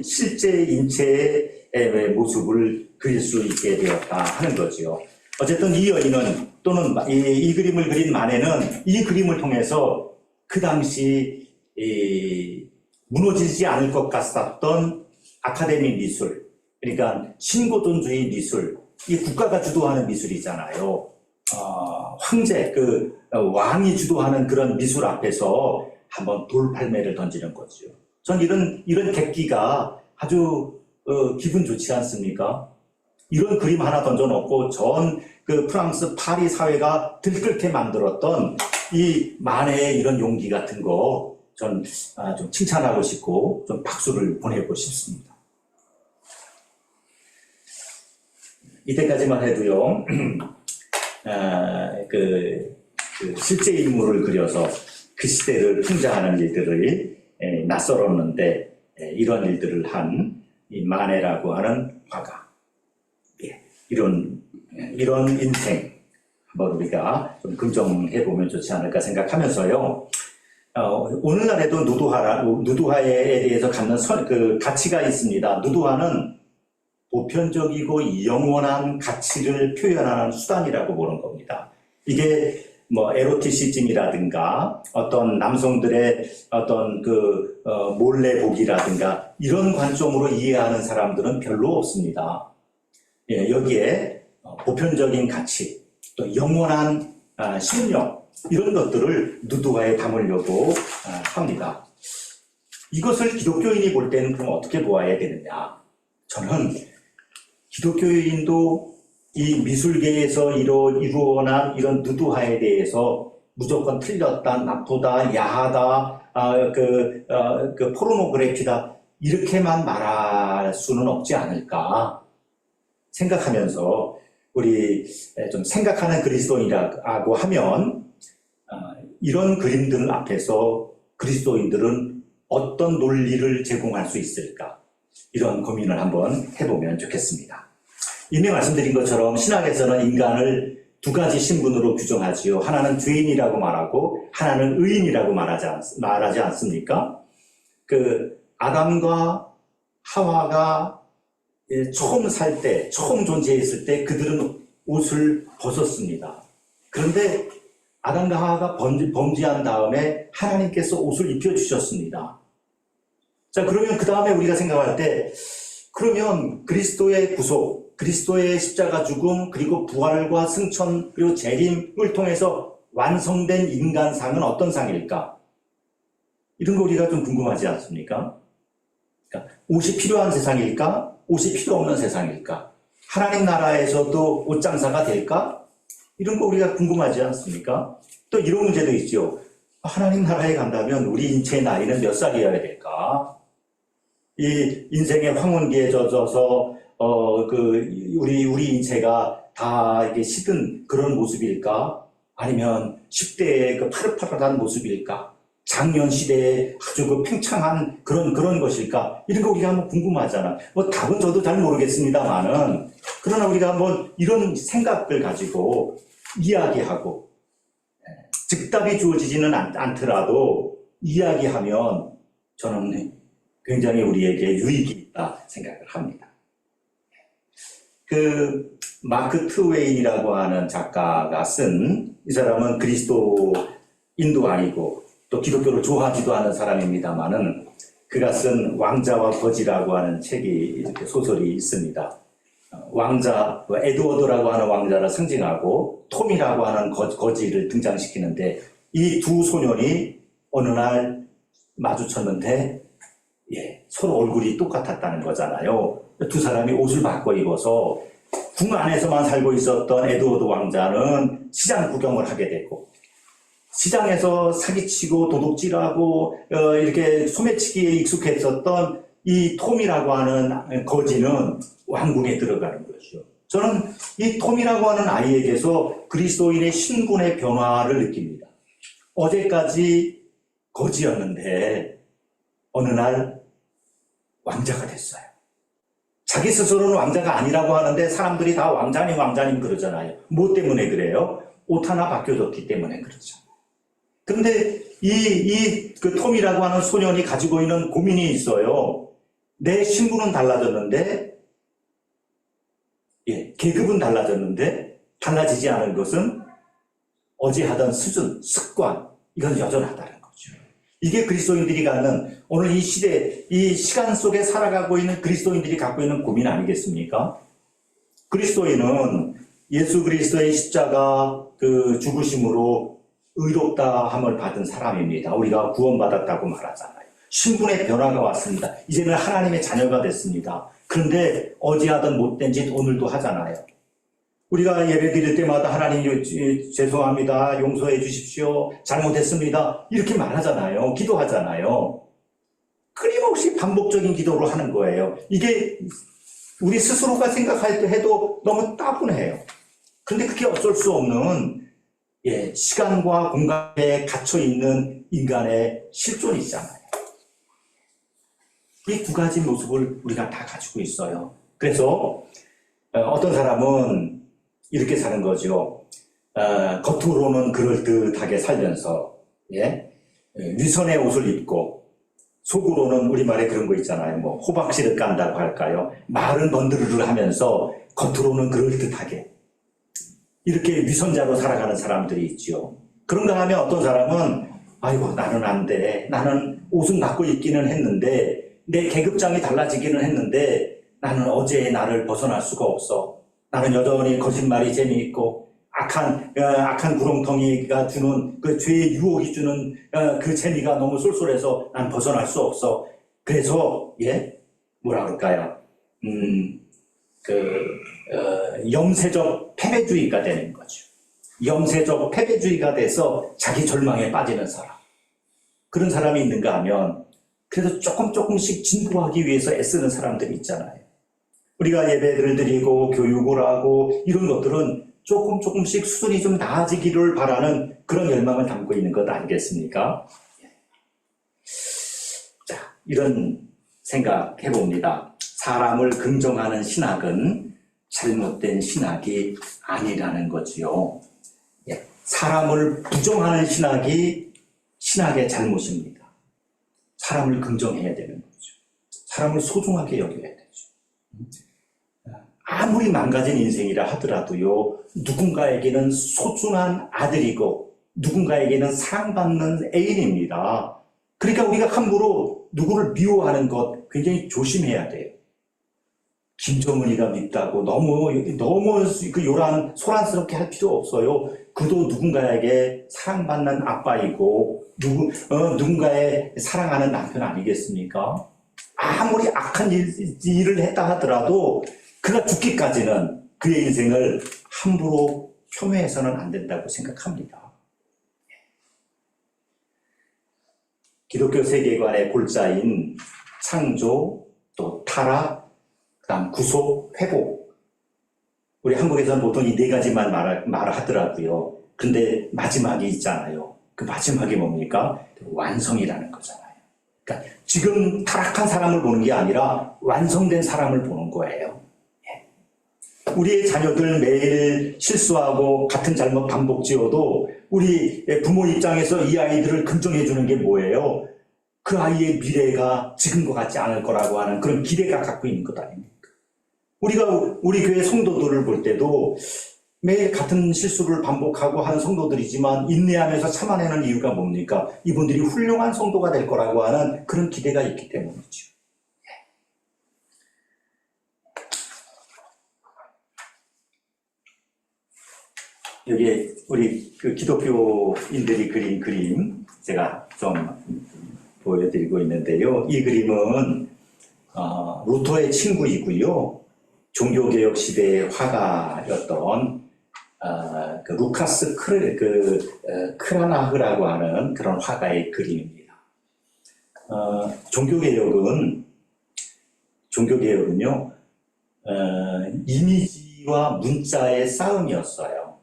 실제 인체의 모습을 그릴 수 있게 되었다 하는 거죠. 어쨌든 이 여인은, 또는 이 그림을 그린 마네는 이 그림을 통해서 그 당시 무너지지 않을 것 같았던 아카데미 미술, 그러니까 신고돈주의 미술, 이 국가가 주도하는 미술이잖아요. 황제, 왕이 주도하는 그런 미술 앞에서 한번 돌팔매를 던지는 거죠. 전 이런 객기가 아주 기분 좋지 않습니까? 이런 그림 하나 던져놓고 전 프랑스 파리 사회가 들끓게 만들었던 이 마네의 이런 용기 같은 거 전 좀 칭찬하고 싶고 좀 박수를 보내고 싶습니다. 이때까지만 해도요, 실제 인물을 그려서 그 시대를 풍자하는 일들을 낯설었는데, 이런 일들을 한 이 마네라고 하는 화가, 이런 인생 한번 우리가 좀 긍정해 보면 좋지 않을까 생각하면서요. 오늘날에도 누드화에 대해서 갖는 가치가 있습니다. 누드화는 보편적이고 영원한 가치를 표현하는 수단이라고 보는 겁니다. 이게 에로티시즘이라든가 어떤 남성들의 어떤 몰래보기라든가 이런 관점으로 이해하는 사람들은 별로 없습니다. 여기에 보편적인 가치, 또 영원한 심령, 이런 것들을 누드화에 담으려고 합니다. 이것을 기독교인이 볼 때는 그럼 어떻게 보아야 되느냐? 저는 기독교인도 이 미술계에서 이루어난 이런 누드화에 대해서 무조건 틀렸다, 나쁘다, 야하다, 포르노그래피다, 이렇게만 말할 수는 없지 않을까 생각하면서 우리 좀 생각하는 그리스도인이라고 하면 이런 그림들 앞에서 그리스도인들은 어떤 논리를 제공할 수 있을까? 이런 고민을 한번 해보면 좋겠습니다. 이미 말씀드린 것처럼 신학에서는 인간을 두 가지 신분으로 규정하지요. 하나는 죄인이라고 말하고 하나는 의인이라고 말하지 않습니까? 그 아담과 하와가 처음 살 때, 처음 존재했을 때 그들은 옷을 벗었습니다. 그런데 아담과 하와가 범죄한 다음에 하나님께서 옷을 입혀주셨습니다. 자, 그러면 그 다음에 우리가 생각할 때, 그러면 그리스도의 구속, 그리스도의 십자가 죽음, 그리고 부활과 승천, 그리고 재림을 통해서 완성된 인간상은 어떤 상일까? 이런 거 우리가 좀 궁금하지 않습니까? 그러니까 옷이 필요한 세상일까? 옷이 필요 없는 세상일까? 하나님 나라에서도 옷장사가 될까? 이런 거 우리가 궁금하지 않습니까? 또 이런 문제도 있죠. 하나님 나라에 간다면 우리 인체의 나이는 몇 살이어야 될까? 이 인생의 황혼기에 젖어서 우리 인체가 다 이게 시든 그런 모습일까? 아니면 10대의 그 파릇파릇한 모습일까? 장년 시대에 아주 그 팽창한 그런 것일까? 이런 거 우리가 한번 궁금하잖아. 뭐 답은 저도 잘 모르겠습니다만은, 그러나 우리가 한번 이런 생각을 가지고 이야기하고, 즉답이 주어지지는 않더라도 이야기하면 저는 굉장히 우리에게 유익이 있다 생각을 합니다. 그 마크 트웨인이라고 하는 작가가 쓴, 이 사람은 그리스도인도 아니고 또 기독교를 좋아하지도 않은 사람입니다만은, 그가 쓴 왕자와 거지라고 하는 책이 이렇게 소설이 있습니다. 왕자, 에드워드라고 하는 왕자를 상징하고 톰이라고 하는 거지를 등장시키는데, 이 두 소년이 어느 날 마주쳤는데 서로 얼굴이 똑같았다는 거잖아요. 두 사람이 옷을 바꿔 입어서 궁 안에서만 살고 있었던 에드워드 왕자는 시장 구경을 하게 됐고, 시장에서 사기치고 도둑질하고 이렇게 소매치기에 익숙했었던 이 톰이라고 하는 거지는 왕궁에 들어가는 거죠. 저는 이 톰이라고 하는 아이에게서 그리스도인의 신분의 변화를 느낍니다. 어제까지 거지였는데 어느 날 왕자가 됐어요. 자기 스스로는 왕자가 아니라고 하는데 사람들이 다 왕자님 그러잖아요. 뭐 때문에 그래요? 옷 하나 바뀌어졌기 때문에 그렇죠. 근데 그 톰이라고 하는 소년이 가지고 있는 고민이 있어요. 내 신분은 달라졌는데, 계급은 달라졌는데, 달라지지 않은 것은 어제 하던 수준, 습관, 이건 여전하다는 거죠. 이게 그리스도인들이 갖는, 오늘 이 시대, 이 시간 속에 살아가고 있는 그리스도인들이 갖고 있는 고민 아니겠습니까? 그리스도인은 예수 그리스도의 십자가 그 죽으심으로 의롭다함을 받은 사람입니다. 우리가 구원받았다고 말하잖아요. 신분의 변화가 왔습니다. 이제는 하나님의 자녀가 됐습니다. 그런데 어제 하던 못된 짓 오늘도 하잖아요. 우리가 예배 드릴 때마다 하나님 죄송합니다. 용서해 주십시오. 잘못했습니다. 이렇게 말하잖아요. 기도하잖아요. 끊임없이 반복적인 기도를 하는 거예요. 이게 우리 스스로가 생각할 때 해도 너무 따분해요. 그런데 그게 어쩔 수 없는 시간과 공간에 갇혀있는 인간의 실존이잖아요. 이 두 가지 모습을 우리가 다 가지고 있어요. 그래서 어떤 사람은 이렇게 사는 거죠. 겉으로는 그럴듯하게 살면서 위선의 옷을 입고 속으로는 우리말에 그런 거 있잖아요. 뭐 호박씨를 깐다고 할까요? 말은 번드르르 하면서 겉으로는 그럴듯하게 이렇게 위선자로 살아가는 사람들이 있죠. 그런가 하면 어떤 사람은 아이고 나는 안 돼. 나는 옷은 갖고 입기는 했는데 내 계급장이 달라지기는 했는데 나는 어제의 나를 벗어날 수가 없어. 나는 여전히 거짓말이 재미있고 악한 구렁텅이가 주는 그 죄의 유혹이 주는 그 재미가 너무 쏠쏠해서 난 벗어날 수 없어. 그래서 뭐라 그럴까요? 염세적 패배주의가 되는 거죠. 염세적 패배주의가 돼서 자기 절망에 빠지는 사람. 그런 사람이 있는가 하면 그래도 조금씩 진보하기 위해서 애쓰는 사람들이 있잖아요. 우리가 예배를 드리고 교육을 하고 이런 것들은 조금씩 수준이 좀 나아지기를 바라는 그런 열망을 담고 있는 것 아니겠습니까? 자, 이런 생각 해봅니다. 사람을 긍정하는 신학은 잘못된 신학이 아니라는 거지요. 사람을 부정하는 신학이 신학의 잘못입니다. 사람을 긍정해야 되는 거죠. 사람을 소중하게 여겨야 되죠. 아무리 망가진 인생이라 하더라도요, 누군가에게는 소중한 아들이고 누군가에게는 사랑받는 애인입니다. 그러니까 우리가 함부로 누구를 미워하는 것 굉장히 조심해야 돼요. 김정은이가 밉다고 너무 그 요란 소란스럽게 할 필요 없어요. 그도 누군가에게 사랑받는 아빠이고 누군가의 사랑하는 남편 아니겠습니까? 아무리 악한 일을 했다 하더라도 그가 죽기까지는 그의 인생을 함부로 폄훼해서는 안 된다고 생각합니다. 기독교 세계관의 골자인 창조, 또 타락, 그다음 구속, 회복. 우리 한국에서는 보통 이 네 가지만 말하더라고요. 근데 마지막이 있잖아요. 그 마지막이 뭡니까? 완성이라는 거잖아요. 그러니까 지금 타락한 사람을 보는 게 아니라 완성된 사람을 보는 거예요. 우리의 자녀들 매일 실수하고 같은 잘못 반복 지어도 우리 부모 입장에서 이 아이들을 긍정해 주는 게 뭐예요? 그 아이의 미래가 지금과 같지 않을 거라고 하는 그런 기대가 갖고 있는 것 아닙니까? 우리가 우리 교회 성도들을 볼 때도 매일 같은 실수를 반복하고 하는 성도들이지만 인내하면서 참아내는 이유가 뭡니까? 이분들이 훌륭한 성도가 될 거라고 하는 그런 기대가 있기 때문이죠. 여기 우리 그 기독교인들이 그린 그림 제가 좀 보여드리고 있는데요. 이 그림은 루터의 친구이고요. 종교개혁 시대의 화가였던 그 루카스 크라나흐라고 하는 그런 화가의 그림입니다. 종교개혁은요, 이미지와 문자의 싸움이었어요.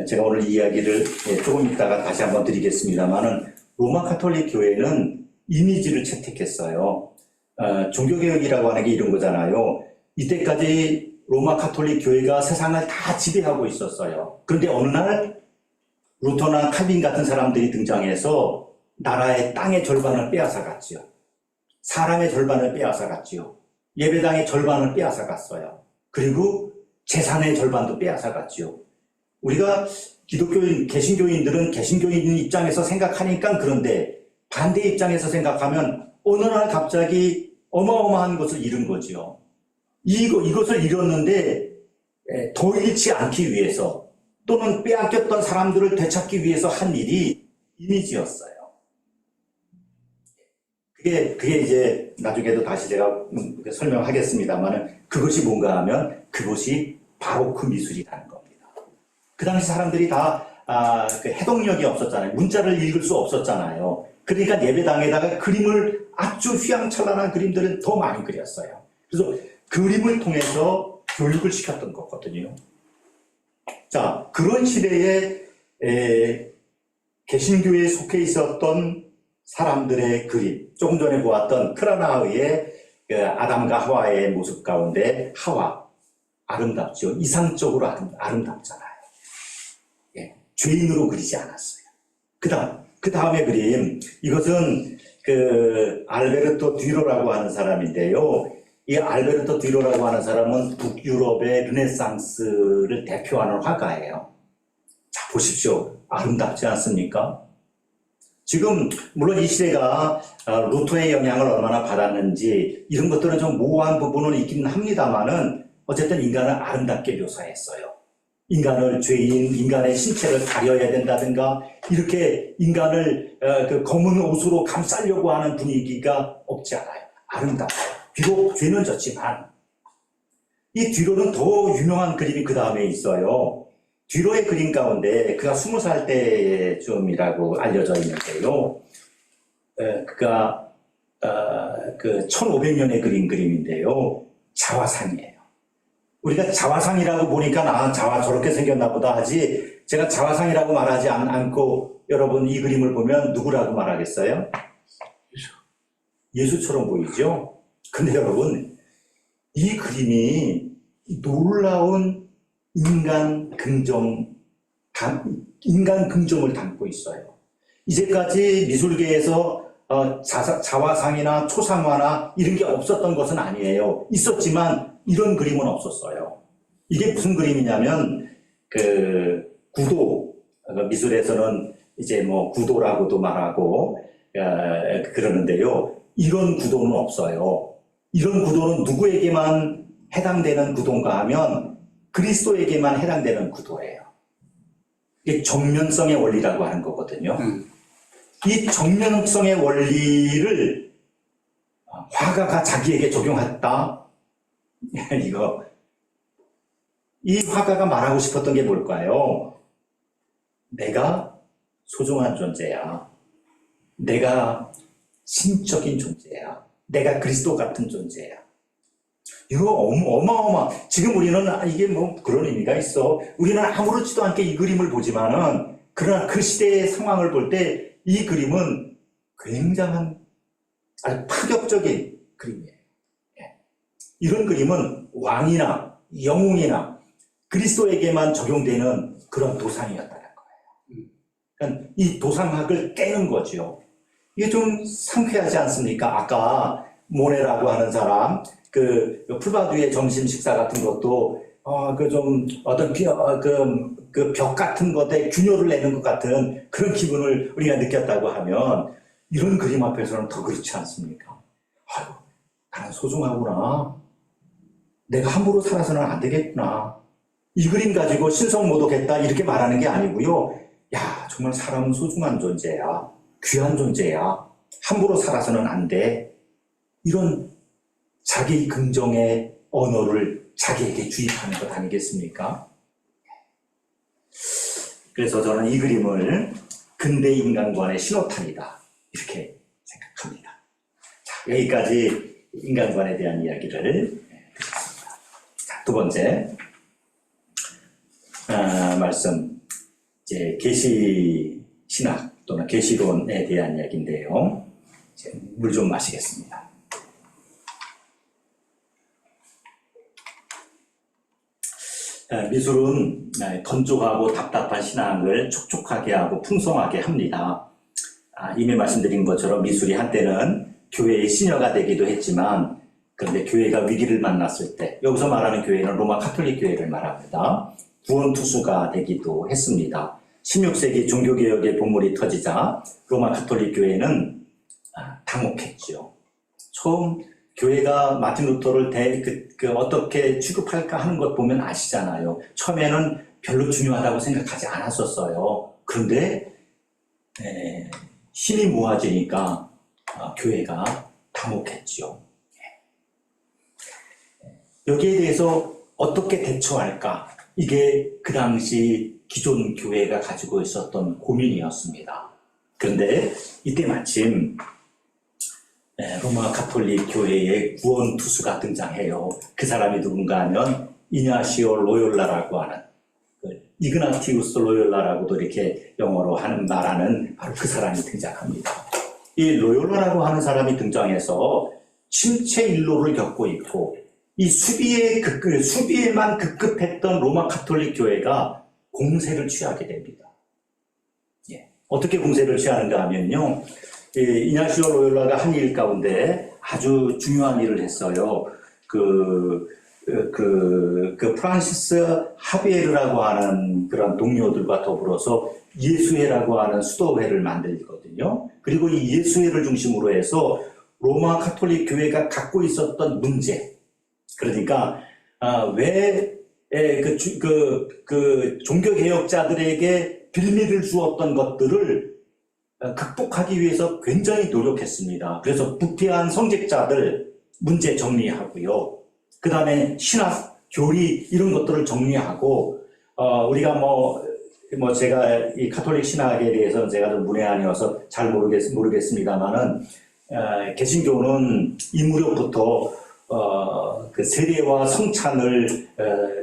제가 오늘 이 이야기를 조금 있다가 다시 한번 드리겠습니다만은 로마 가톨릭 교회는 이미지를 채택했어요. 종교개혁이라고 하는 게 이런 거잖아요. 이때까지 로마 가톨릭 교회가 세상을 다 지배하고 있었어요. 그런데 어느 날 루터나 칼빈 같은 사람들이 등장해서 나라의 땅의 절반을 빼앗아갔지요. 사람의 절반을 빼앗아갔지요. 예배당의 절반을 빼앗아갔어요. 그리고 재산의 절반도 빼앗아갔지요. 우리가 기독교인, 개신교인들은 개신교인 입장에서 생각하니까 그런데 반대 입장에서 생각하면 어느 날 갑자기 어마어마한 것을 잃은 거지요. 이것을 잃었는데 더 잃지 않기 위해서 또는 빼앗겼던 사람들을 되찾기 위해서 한 일이 이미지였어요. 그게 이제 나중에도 다시 제가 설명하겠습니다만 그것이 뭔가 하면 그것이 바로크 미술이라는 겁니다. 그 당시 사람들이 다 그 해독력이 없었잖아요. 문자를 읽을 수 없었잖아요. 그러니까 예배당에다가 그림을 아주 휘황찬란한 그림들을 더 많이 그렸어요. 그래서 그림을 통해서 교육을 시켰던 거거든요. 자, 그런 시대에 개신교에 속해 있었던 사람들의 그림, 조금 전에 보았던 크라나흐의 그 아담과 하와의 모습 가운데 하와, 아름답죠. 이상적으로 아름답잖아요. 죄인으로 그리지 않았어요. 그 다음에 그림, 이것은 그 알베르토 듀로라고 하는 사람인데요. 이 알베르토 듀로라고 하는 사람은 북유럽의 르네상스를 대표하는 화가예요. 자, 보십시오. 아름답지 않습니까? 지금 물론 이 시대가 루터의 영향을 얼마나 받았는지 이런 것들은 좀 모호한 부분은 있긴 합니다만은 어쨌든 인간을 아름답게 묘사했어요. 인간을 죄인, 인간의 신체를 가려야 된다든가 이렇게 인간을 그 검은 옷으로 감싸려고 하는 분위기가 없지 않아요. 아름답아요. 비록 죄는 졌지만 이 뒤로는 더 유명한 그림이 그 다음에 있어요. 뒤로의 그림 가운데 그가 20살 때쯤이라고 알려져 있는데요. 그가 그 1500년에 그린 그림인데요. 자화상이에요. 우리가 자화상이라고 보니까 자화 저렇게 생겼나 보다 하지, 제가 자화상이라고 말하지 않고 여러분 이 그림을 보면 누구라고 말하겠어요? 예수처럼 보이죠? 근데 여러분, 이 그림이 놀라운 인간 긍정을 담고 있어요. 이제까지 미술계에서 자화상이나 초상화나 이런 게 없었던 것은 아니에요. 있었지만 이런 그림은 없었어요. 이게 무슨 그림이냐면 구도, 미술에서는 이제 뭐 구도라고도 말하고 그러는데요. 이런 구도는 없어요. 이런 구도는 누구에게만 해당되는 구도인가 하면 그리스도에게만 해당되는 구도예요. 이게 정면성의 원리라고 하는 거거든요. 이 정면성의 원리를 화가가 자기에게 적용했다. 이 화가가 말하고 싶었던 게 뭘까요? 내가 소중한 존재야. 내가 신적인 존재야. 내가 그리스도 같은 존재야. 이거 어마어마. 지금 우리는 이게 뭐 그런 의미가 있어. 우리는 아무렇지도 않게 이 그림을 보지만은, 그러나 그 시대의 상황을 볼 때 이 그림은 굉장한 아주 파격적인 그림이에요. 이런 그림은 왕이나 영웅이나 그리스도에게만 적용되는 그런 도상이었다는 거예요. 그러니까 이 도상학을 깨는 거죠. 이게 좀 상쾌하지 않습니까? 아까 모네라고 하는 사람, 풀바두의 점심 식사 같은 것도 어떤 벽 같은 것에 균열을 내는 것 같은 그런 기분을 우리가 느꼈다고 하면, 이런 그림 앞에서는 더 그렇지 않습니까? 아유, 나는 소중하구나. 내가 함부로 살아서는 안 되겠구나. 이 그림 가지고 신성모독했다 이렇게 말하는 게 아니고요. 야, 정말 사람은 소중한 존재야. 귀한 존재야. 함부로 살아서는 안 돼. 이런 자기 긍정의 언어를 자기에게 주입하는 것 아니겠습니까? 그래서 저는 이 그림을 근대 인간관의 신호탄이다 이렇게 생각합니다. 자, 여기까지 인간관에 대한 이야기를 드렸습니다. 자, 두 번째 말씀, 이제 계시 신학 또는 계시론에 대한 이야기인데요. 물 좀 마시겠습니다. 미술은 건조하고 답답한 신앙을 촉촉하게 하고 풍성하게 합니다. 이미 말씀드린 것처럼 미술이 한때는 교회의 시녀가 되기도 했지만, 그런데 교회가 위기를 만났을 때, 여기서 말하는 교회는 로마 카톨릭 교회를 말합니다. 구원투수가 되기도 했습니다. 16세기 종교개혁의 본물이 터지자 로마 카톨릭 교회는 당혹했죠. 처음 교회가 마틴 루터를 어떻게 취급할까 하는 것 보면 아시잖아요. 처음에는 별로 중요하다고 생각하지 않았었어요. 그런데 힘이 모아지니까 교회가 당혹했죠. 여기에 대해서 어떻게 대처할까? 이게 그 당시 기존 교회가 가지고 있었던 고민이었습니다. 그런데 이때 마침 로마 카톨릭 교회의 구원 투수가 등장해요. 그 사람이 누군가 하면 이냐시오 로욜라라고 하는, 이그나티우스 로욜라라고도 이렇게 영어로 말하는 바로 그 사람이 등장합니다. 이 로욜라라고 하는 사람이 등장해서 침체 일로를 겪고 있고, 이 수비에만 급급했던 로마 카톨릭 교회가 공세를 취하게 됩니다. 어떻게 공세를 취하는가 하면요. 이냐시오 로욜라가 한 일 가운데 아주 중요한 일을 했어요. 프란시스 하비에르라고 하는 그런 동료들과 더불어서 예수회라고 하는 수도회를 만들거든요. 그리고 이 예수회를 중심으로 해서 로마 카톨릭 교회가 갖고 있었던 문제, 그러니까 왜 종교개혁자들에게 빌미를 주었던 것들을 극복하기 위해서 굉장히 노력했습니다. 그래서 부패한 성직자들 문제 정리하고요. 그 다음에 신학, 교리 이런 것들을 정리하고, 우리가 제가 이 카톨릭 신학에 대해서 제가 좀 문외한이어서 잘 모르겠습니다만은, 개신교는 이 무렵부터 그 세례와 성찬을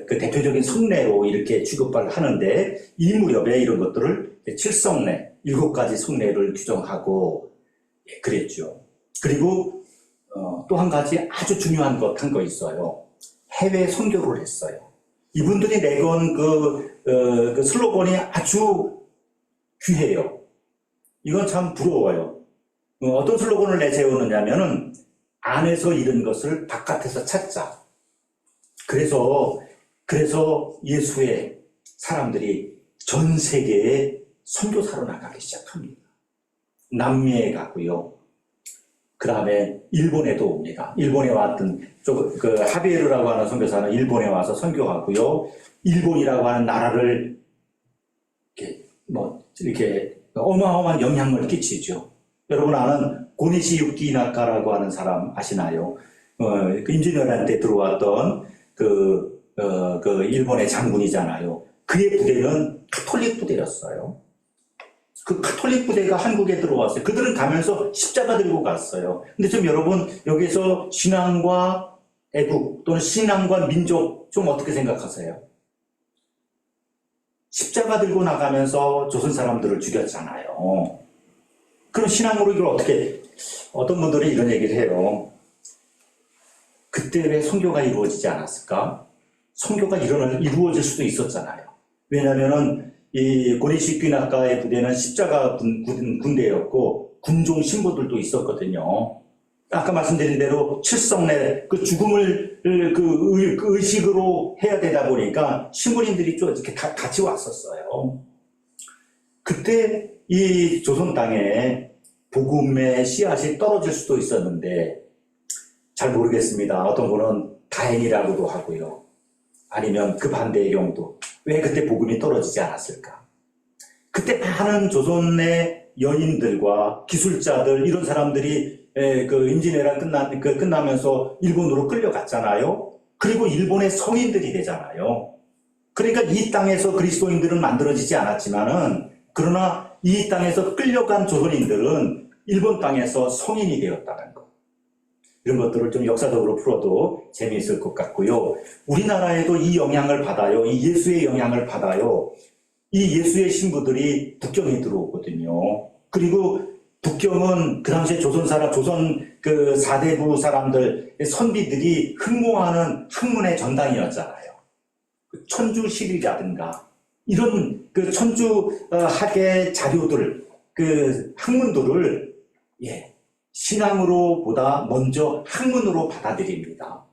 그 대표적인 성례로 이렇게 취급을 하는데 이 무렵에 이런 것들을 7성례, 7가지 성례를 규정하고 그랬죠. 그리고 또 한 가지 아주 중요한 것 한 거 있어요. 해외 선교를 했어요. 이분들이 내건 그 슬로건이 아주 귀해요. 이건 참 부러워요. 어떤 슬로건을 내세우느냐면은 안에서 잃은 것을 바깥에서 찾자. 그래서 예수의 사람들이 전 세계에 선교사로 나가기 시작합니다. 남미에 가고요. 그 다음에 일본에도 옵니다. 일본에 왔던 그 하비에르라고 하는 선교사는 일본에 와서 선교하고요. 일본이라고 하는 나라를 이렇게 어마어마한 영향을 끼치죠. 여러분 아는 고니시 유키나카라고 하는 사람 아시나요? 그 임진왜란 때 들어왔던 그 일본의 장군이잖아요. 그의 부대는 카톨릭 부대였어요. 그 카톨릭 부대가 한국에 들어왔어요. 그들은 가면서 십자가 들고 갔어요. 근데 좀 여러분 여기서 신앙과 애국 또는 신앙과 민족 좀 어떻게 생각하세요? 십자가 들고 나가면서 조선 사람들을 죽였잖아요. 그럼 신앙으로 이걸 어떤 분들이 이런 얘기를 해요. 그때 왜 선교가 이루어지지 않았을까? 선교가 이루어질 수도 있었잖아요. 왜냐면은 이 고니시키나카의 부대는 십자가 군대였고 군종 신부들도 있었거든요. 아까 말씀드린 대로 칠성례 그 죽음을 그 의식으로 해야 되다 보니까 신부님들이 좀 이렇게 같이 왔었어요. 그때 이 조선 땅에 복음의 씨앗이 떨어질 수도 있었는데 잘 모르겠습니다. 어떤 분은 다행이라고도 하고요. 아니면 그 반대의 경우도 왜 그때 복음이 떨어지지 않았을까? 그때 많은 조선의 여인들과 기술자들 이런 사람들이 그 임진왜란 끝나면서 일본으로 끌려갔잖아요. 그리고 일본의 성인들이 되잖아요. 그러니까 이 땅에서 그리스도인들은 만들어지지 않았지만은 그러나 이 땅에서 끌려간 조선인들은 일본 땅에서 성인이 되었다는 것. 이런 것들을 좀 역사적으로 풀어도 재미있을 것 같고요. 우리나라에도 이 영향을 받아요. 이 예수의 영향을 받아요. 이 예수의 신부들이 북경에 들어오거든요. 그리고 북경은 그 당시에 조선 그 4대부 사람들, 선비들이 흠모하는 학문의 전당이었잖아요. 천주실이라든가 이런 그 천주학의 자료들, 그 학문들을 신앙으로보다 먼저 학문으로 받아들입니다.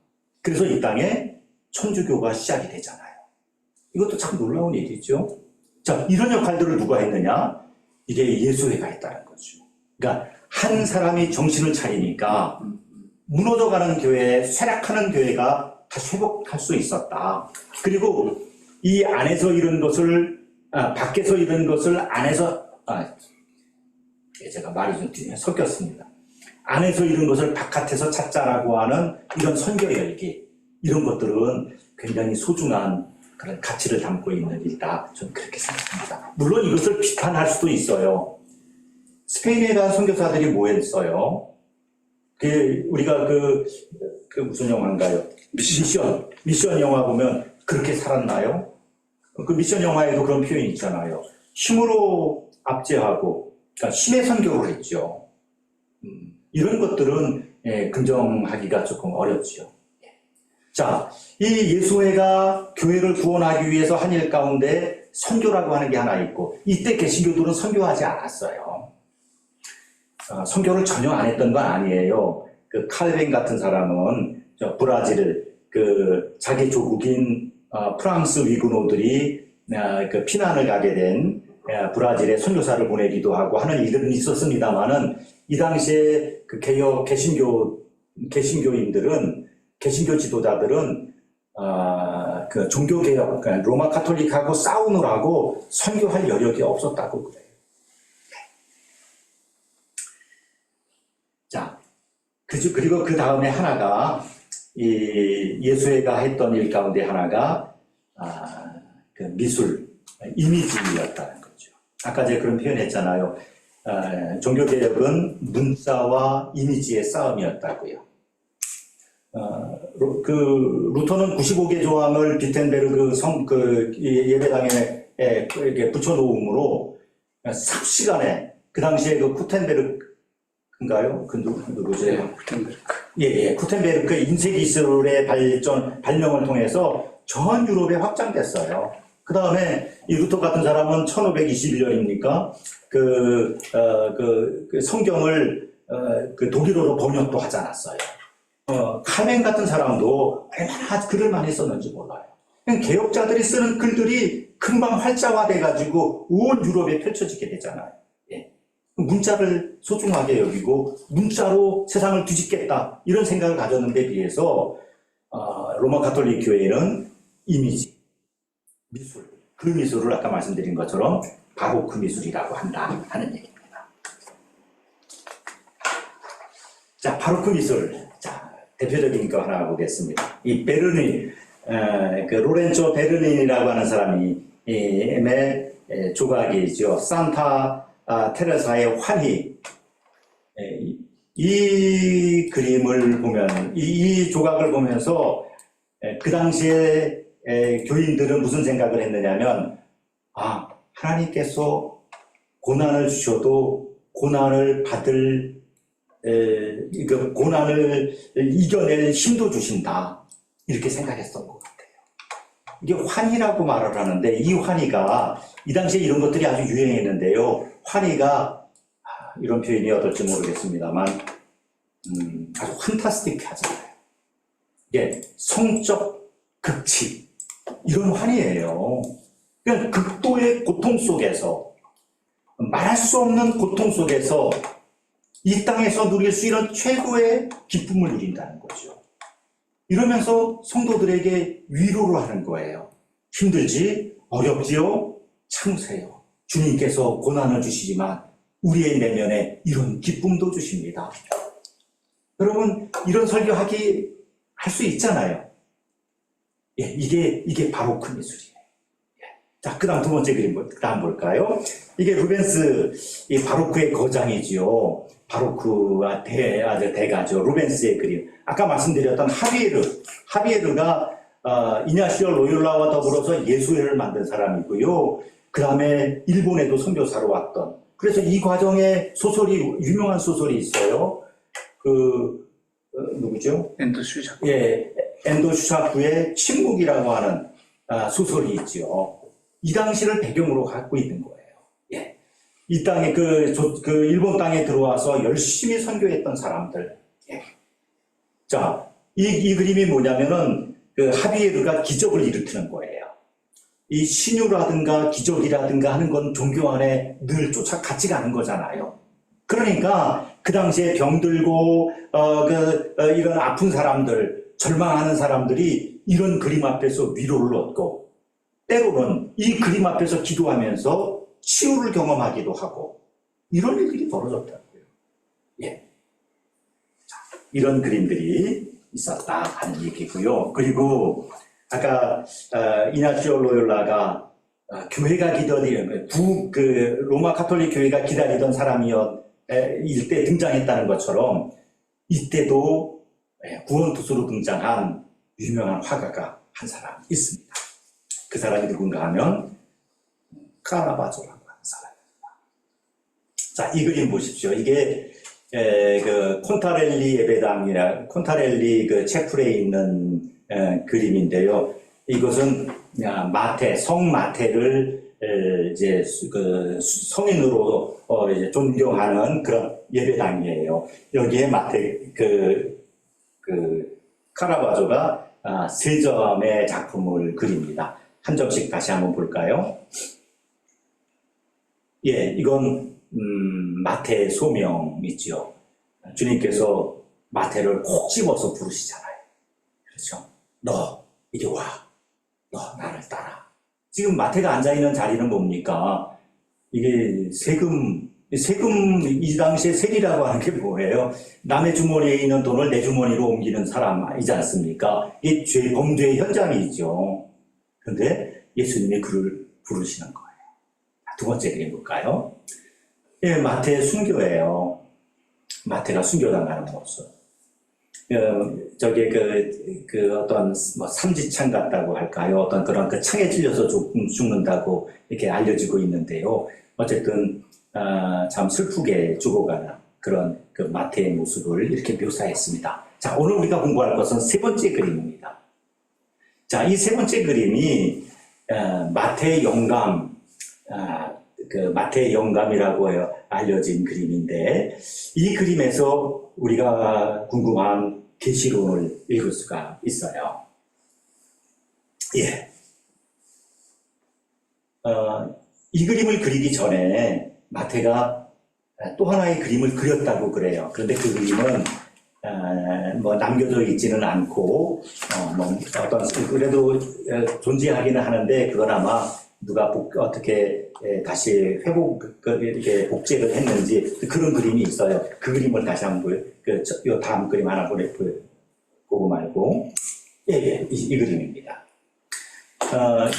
그래서 이 땅에 천주교가 시작이 되잖아요. 이것도 참 놀라운 일이죠. 자, 이런 역할들을 누가 했느냐? 이게 예수회가 했다는 거죠. 그러니까 한 사람이 정신을 차리니까 무너져가는 교회, 쇠락하는 교회가 다시 회복할 수 있었다. 그리고 이 안에서 잃은 것을, 밖에서 잃은 것을 안에서, 제가 말이 좀 섞였습니다. 안에서 잃은 것을 바깥에서 찾자라고 하는 이런 선교 열기, 이런 것들은 굉장히 소중한 그런 가치를 담고 있는 일이다. 저는 그렇게 생각합니다. 물론 이것을 비판할 수도 있어요. 스페인에 간 선교사들이 뭐 했어요? 우리가 무슨 영화인가요? 미션 영화 보면 그렇게 살았나요? 그 미션 영화에도 그런 표현이 있잖아요. 힘으로 압제하고, 그러니까 힘의 선교를 했죠. 이런 것들은 긍정하기가 조금 어렵죠. 자, 이 예수회가 교회를 구원하기 위해서 한 일 가운데 선교라고 하는 게 하나 있고, 이때 개신교들은 선교하지 않았어요. 선교를 전혀 안 했던 건 아니에요. 그 칼빈 같은 사람은 브라질 자기 조국인 프랑스 위구노들이 그 피난을 가게 된 브라질에 선교사를 보내기도 하고 하는 일들은 있었습니다만은 이 당시에 그 개신교인들은 개신교 지도자들은 그 종교개혁, 그러니까 로마 카톨릭하고 싸우느라고 선교할 여력이 없었다고 그래요. 자, 그리고 그 다음에 하나가 이 예수회가 했던 일 가운데 하나가 그 미술, 이미지였다는 거죠. 아까 제가 그런 표현했잖아요. 종교개혁은 문자와 이미지의 싸움이었다고요. 루터는 95개 조항을 비텐베르그 예배당에 이렇게 붙여놓음으로 삽시간에 그 당시에 그 쿠텐베르크인가요? 누구죠? 쿠텐베르크. 예, 쿠텐베르크 인쇄기술의 발명을 통해서 전 유럽에 확장됐어요. 그 다음에 이 루터 같은 사람은 1521년입니까? 그 성경을 그 독일어로 번역도 하지 않았어요. 칼멘 같은 사람도 얼마나 글을 많이 썼는지 몰라요. 그냥 개혁자들이 쓰는 글들이 금방 활자화돼가지고 온 유럽에 펼쳐지게 되잖아요. 예. 문자를 소중하게 여기고 문자로 세상을 뒤집겠다 이런 생각을 가졌는데 비해서 로마 가톨릭 교회는 이미지, 미술, 그 미술을 아까 말씀드린 것처럼 바로크 미술이라고 한다 하는 얘기입니다. 자, 바로크 미술. 자, 대표적인 거 하나 보겠습니다. 이 베르닌, 그 로렌조 베르닌이라고 하는 사람이 조각이죠. 산타 테레사의 환희. 이 그림을 보면, 이 조각을 보면서 그 당시에 교인들은 무슨 생각을 했느냐면, 하나님께서 고난을 주셔도 고난을 받을 고난을 이겨낼 힘도 주신다. 이렇게 생각했던 것 같아요. 이게 환희라고 말을 하는데 이 환희가 이 당시에 이런 것들이 아주 유행했는데요. 환희가 이런 표현이 어떨지 모르겠습니다만 아주 판타스틱하잖아요. 이게 성적 극치 이런 환희예요. 그냥 극도의 고통 속에서 말할 수 없는 고통 속에서 이 땅에서 누릴 수 있는 최고의 기쁨을 누린다는 거죠. 이러면서 성도들에게 위로를 하는 거예요. 힘들지? 어렵지요? 참으세요. 주님께서 고난을 주시지만 우리의 내면에 이런 기쁨도 주십니다. 여러분, 이런 설교하기 할 수 있잖아요. 예, 이게 바로크 미술이에요. 자, 그 다음 두 번째 그림, 그 다음 볼까요? 이게 루벤스, 이 바로크의 거장이지요. 바로크와 대가죠. 루벤스의 그림. 아까 말씀드렸던 하비에르가 이냐시오 로율라와 더불어서 예수회를 만든 사람이고요. 그 다음에 일본에도 선교사로 왔던. 그래서 이 과정에 유명한 소설이 있어요. 누구죠? 엔도 슈샤크. 예, 엔도 슈샤크의 침묵이라고 하는 소설이 있죠. 이 당시를 배경으로 갖고 있는 거예요. 예. 이 땅에 일본 땅에 들어와서 열심히 선교했던 사람들. 예. 자, 이 그림이 뭐냐면은 하비에르가 기적을 일으키는 거예요. 이 신유라든가 기적이라든가 하는 건 종교 안에 늘 같이 가는 거잖아요. 그러니까 그 당시에 병들고 이런 아픈 사람들, 절망하는 사람들이 이런 그림 앞에서 위로를 얻고 때로는 이 그림 앞에서 기도하면서 치유를 경험하기도 하고 이런 일들이 벌어졌다고요. 예. 자, 이런 그림들이 있었다 하는 얘기고요. 그리고 아까 이나시오 로율라가 교회가 기다리는 로마 가톨릭 교회가 기다리던 사람일 때 등장했다는 것처럼 이때도 구원투수로 등장한 유명한 화가가 한 사람 있습니다. 그 사람이 누군가 하면 카라바조라고 하는 사람입니다. 자, 이 그림 보십시오. 이게 콘타렐리 콘타렐리 체프레에 있는 그림인데요. 이것은 성 마테를 이제 성인으로 이제 존경하는 그런 예배당이에요. 여기에 마테 카라바조가 세 점의 작품을 그립니다. 한 점씩 다시 한번 볼까요? 예, 이건 마태의 소명이죠. 주님께서 마태를 콕 집어서 부르시잖아요. 그렇죠? 너 이리 와. 너 나를 따라. 지금 마태가 앉아있는 자리는 뭡니까? 이게 세금, 이 당시에 세리라고 하는 게 뭐예요? 남의 주머니에 있는 돈을 내 주머니로 옮기는 사람이지 않습니까? 이게 범죄의 현장이죠. 그런데 예수님이 그를 부르시는 거예요. 두 번째 그림 볼까요? 예, 마태의 순교예요. 마태가 순교당하는 모습. 저게 그 어떤 뭐 삼지창 같다고 할까요? 어떤 그런 그 창에 찔려서 죽는다고 이렇게 알려지고 있는데요. 어쨌든 참 슬프게 죽어가는 그런 그 마태의 모습을 이렇게 묘사했습니다. 자, 오늘 우리가 공부할 것은 세 번째 그림입니다. 자, 이 세 번째 그림이 마태의 영감, 그 마태의 영감이라고 알려진 그림인데, 이 그림에서 우리가 궁금한 계시론을 읽을 수가 있어요. 예. 이 그림을 그리기 전에 마태가 또 하나의 그림을 그렸다고 그래요. 그런데 그 그림은 뭐 남겨져 있지는 않고 뭐 어떤 그래도 존재하기는 하는데, 그건 아마 누가 어떻게 다시 이렇게 복제를 했는지 그런 그림이 있어요. 그 그림을 다시 한번 요 다음 그림 하나 보고 말고, 이 그림입니다.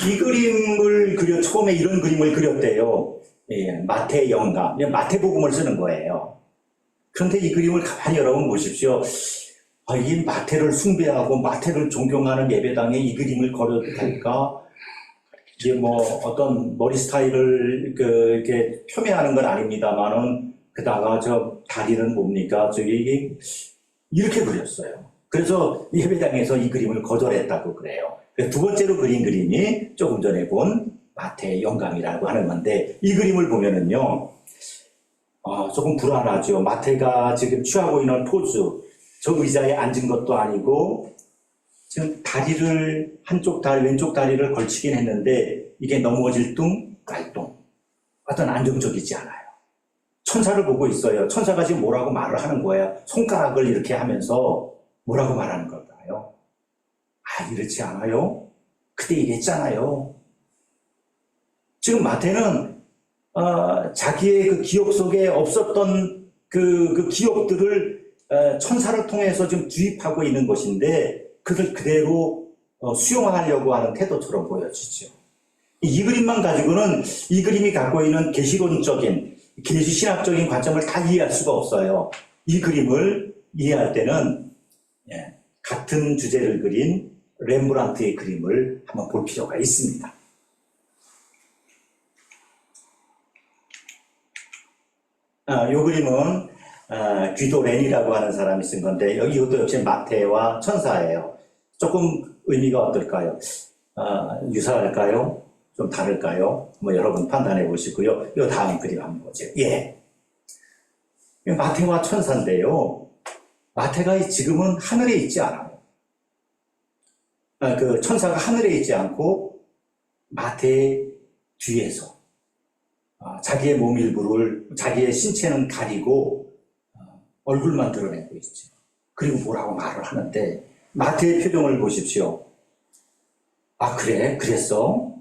이 그림을 처음에 이런 그림을 그렸대요. 마태 영감, 마태복음을 쓰는 거예요. 그런데 이 그림을 가만히 여러분 보십시오. 이 마태를 숭배하고 마태를 존경하는 예배당에 이 그림을 걸어도 될까? 이게 뭐 어떤 머리 스타일을 이렇게 폄훼하는 건 아닙니다만은, 그다가 저 다리는 뭡니까? 저기 이렇게 그렸어요. 그래서 예배당에서 이 그림을 거절했다고 그래요. 두 번째로 그린 그림이 조금 전에 본 마태의 영감이라고 하는 건데, 이 그림을 보면은요, 조금 불안하죠. 마태가 지금 취하고 있는 포즈, 저 의자에 앉은 것도 아니고, 지금 왼쪽 다리를 걸치긴 했는데, 이게 넘어질 뚱 말뚱, 어떤 안정적이지 않아요. 천사를 보고 있어요. 천사가 지금 뭐라고 말을 하는 거예요. 손가락을 이렇게 하면서 뭐라고 말하는 걸까요? 이렇지 않아요? 그때 얘기했잖아요. 지금 마태는 자기의 그 기억 속에 없었던 그 기억들을 천사를 통해서 지금 주입하고 있는 것인데, 그걸 그대로 수용하려고 하는 태도처럼 보여지죠. 이 그림만 가지고는 이 그림이 갖고 있는 계시론적인, 계시신학적인 관점을 다 이해할 수가 없어요. 이 그림을 이해할 때는 같은 주제를 그린 렘브란트의 그림을 한번 볼 필요가 있습니다. 이 그림은 귀도 렌이라고 하는 사람이 쓴 건데, 이것도 역시 마태와 천사예요. 조금 의미가 어떨까요? 유사할까요? 좀 다를까요? 뭐 여러분 판단해 보시고요. 이 다음 그림 한번 보죠. 마태와 천사인데요. 마태가 지금은 하늘에 있지 않아요. 그 천사가 하늘에 있지 않고 마태의 뒤에서 자기의 몸 일부를, 자기의 신체는 가리고 얼굴만 드러내고 있죠. 그리고 뭐라고 말을 하는데, 마태의 표정을 보십시오. 그래? 그랬어?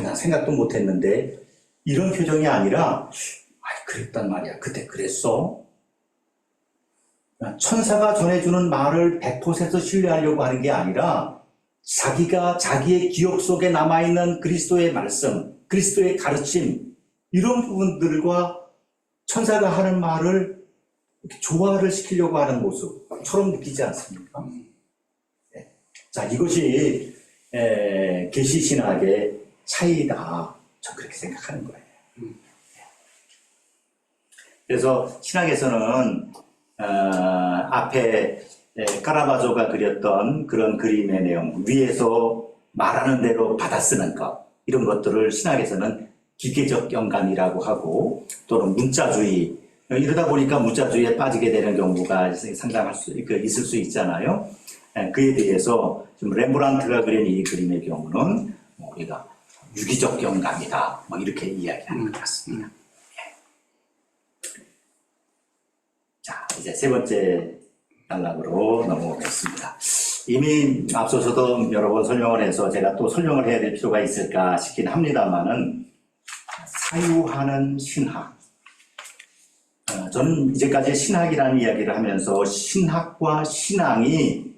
나 생각도 못했는데. 이런 표정이 아니라, 그랬단 말이야. 그때 그랬어? 천사가 전해주는 말을 100% 신뢰하려고 하는 게 아니라, 자기가 자기의 기억 속에 남아있는 그리스도의 말씀, 그리스도의 가르침, 이런 부분들과 천사가 하는 말을 이렇게 조화를 시키려고 하는 모습처럼 느끼지 않습니까? 자, 이것이 계시신학의 차이다. 저 그렇게 생각하는 거예요. 그래서 신학에서는 앞에 카라바조가 그렸던 그런 그림의 내용, 위에서 말하는 대로 받아쓰는 것, 이런 것들을 신학에서는 기계적 영감이라고 하고, 또는 문자주의, 이러다 보니까 문자주의에 빠지게 되는 경우가 상당할 있을 수 있잖아요. 그에 대해서 지금 렘브란트가 그린 이 그림의 경우는 우리가 유기적 영감이다, 이렇게 이야기하는 것 같습니다. 자, 이제 세 번째 단락으로 넘어오겠습니다. 이미 앞서서도 여러 번 설명을 해서 제가 또 설명을 해야 될 필요가 있을까 싶긴 합니다만은, 사유하는 신학. 저는 이제까지 신학이라는 이야기를 하면서 신학과 신앙이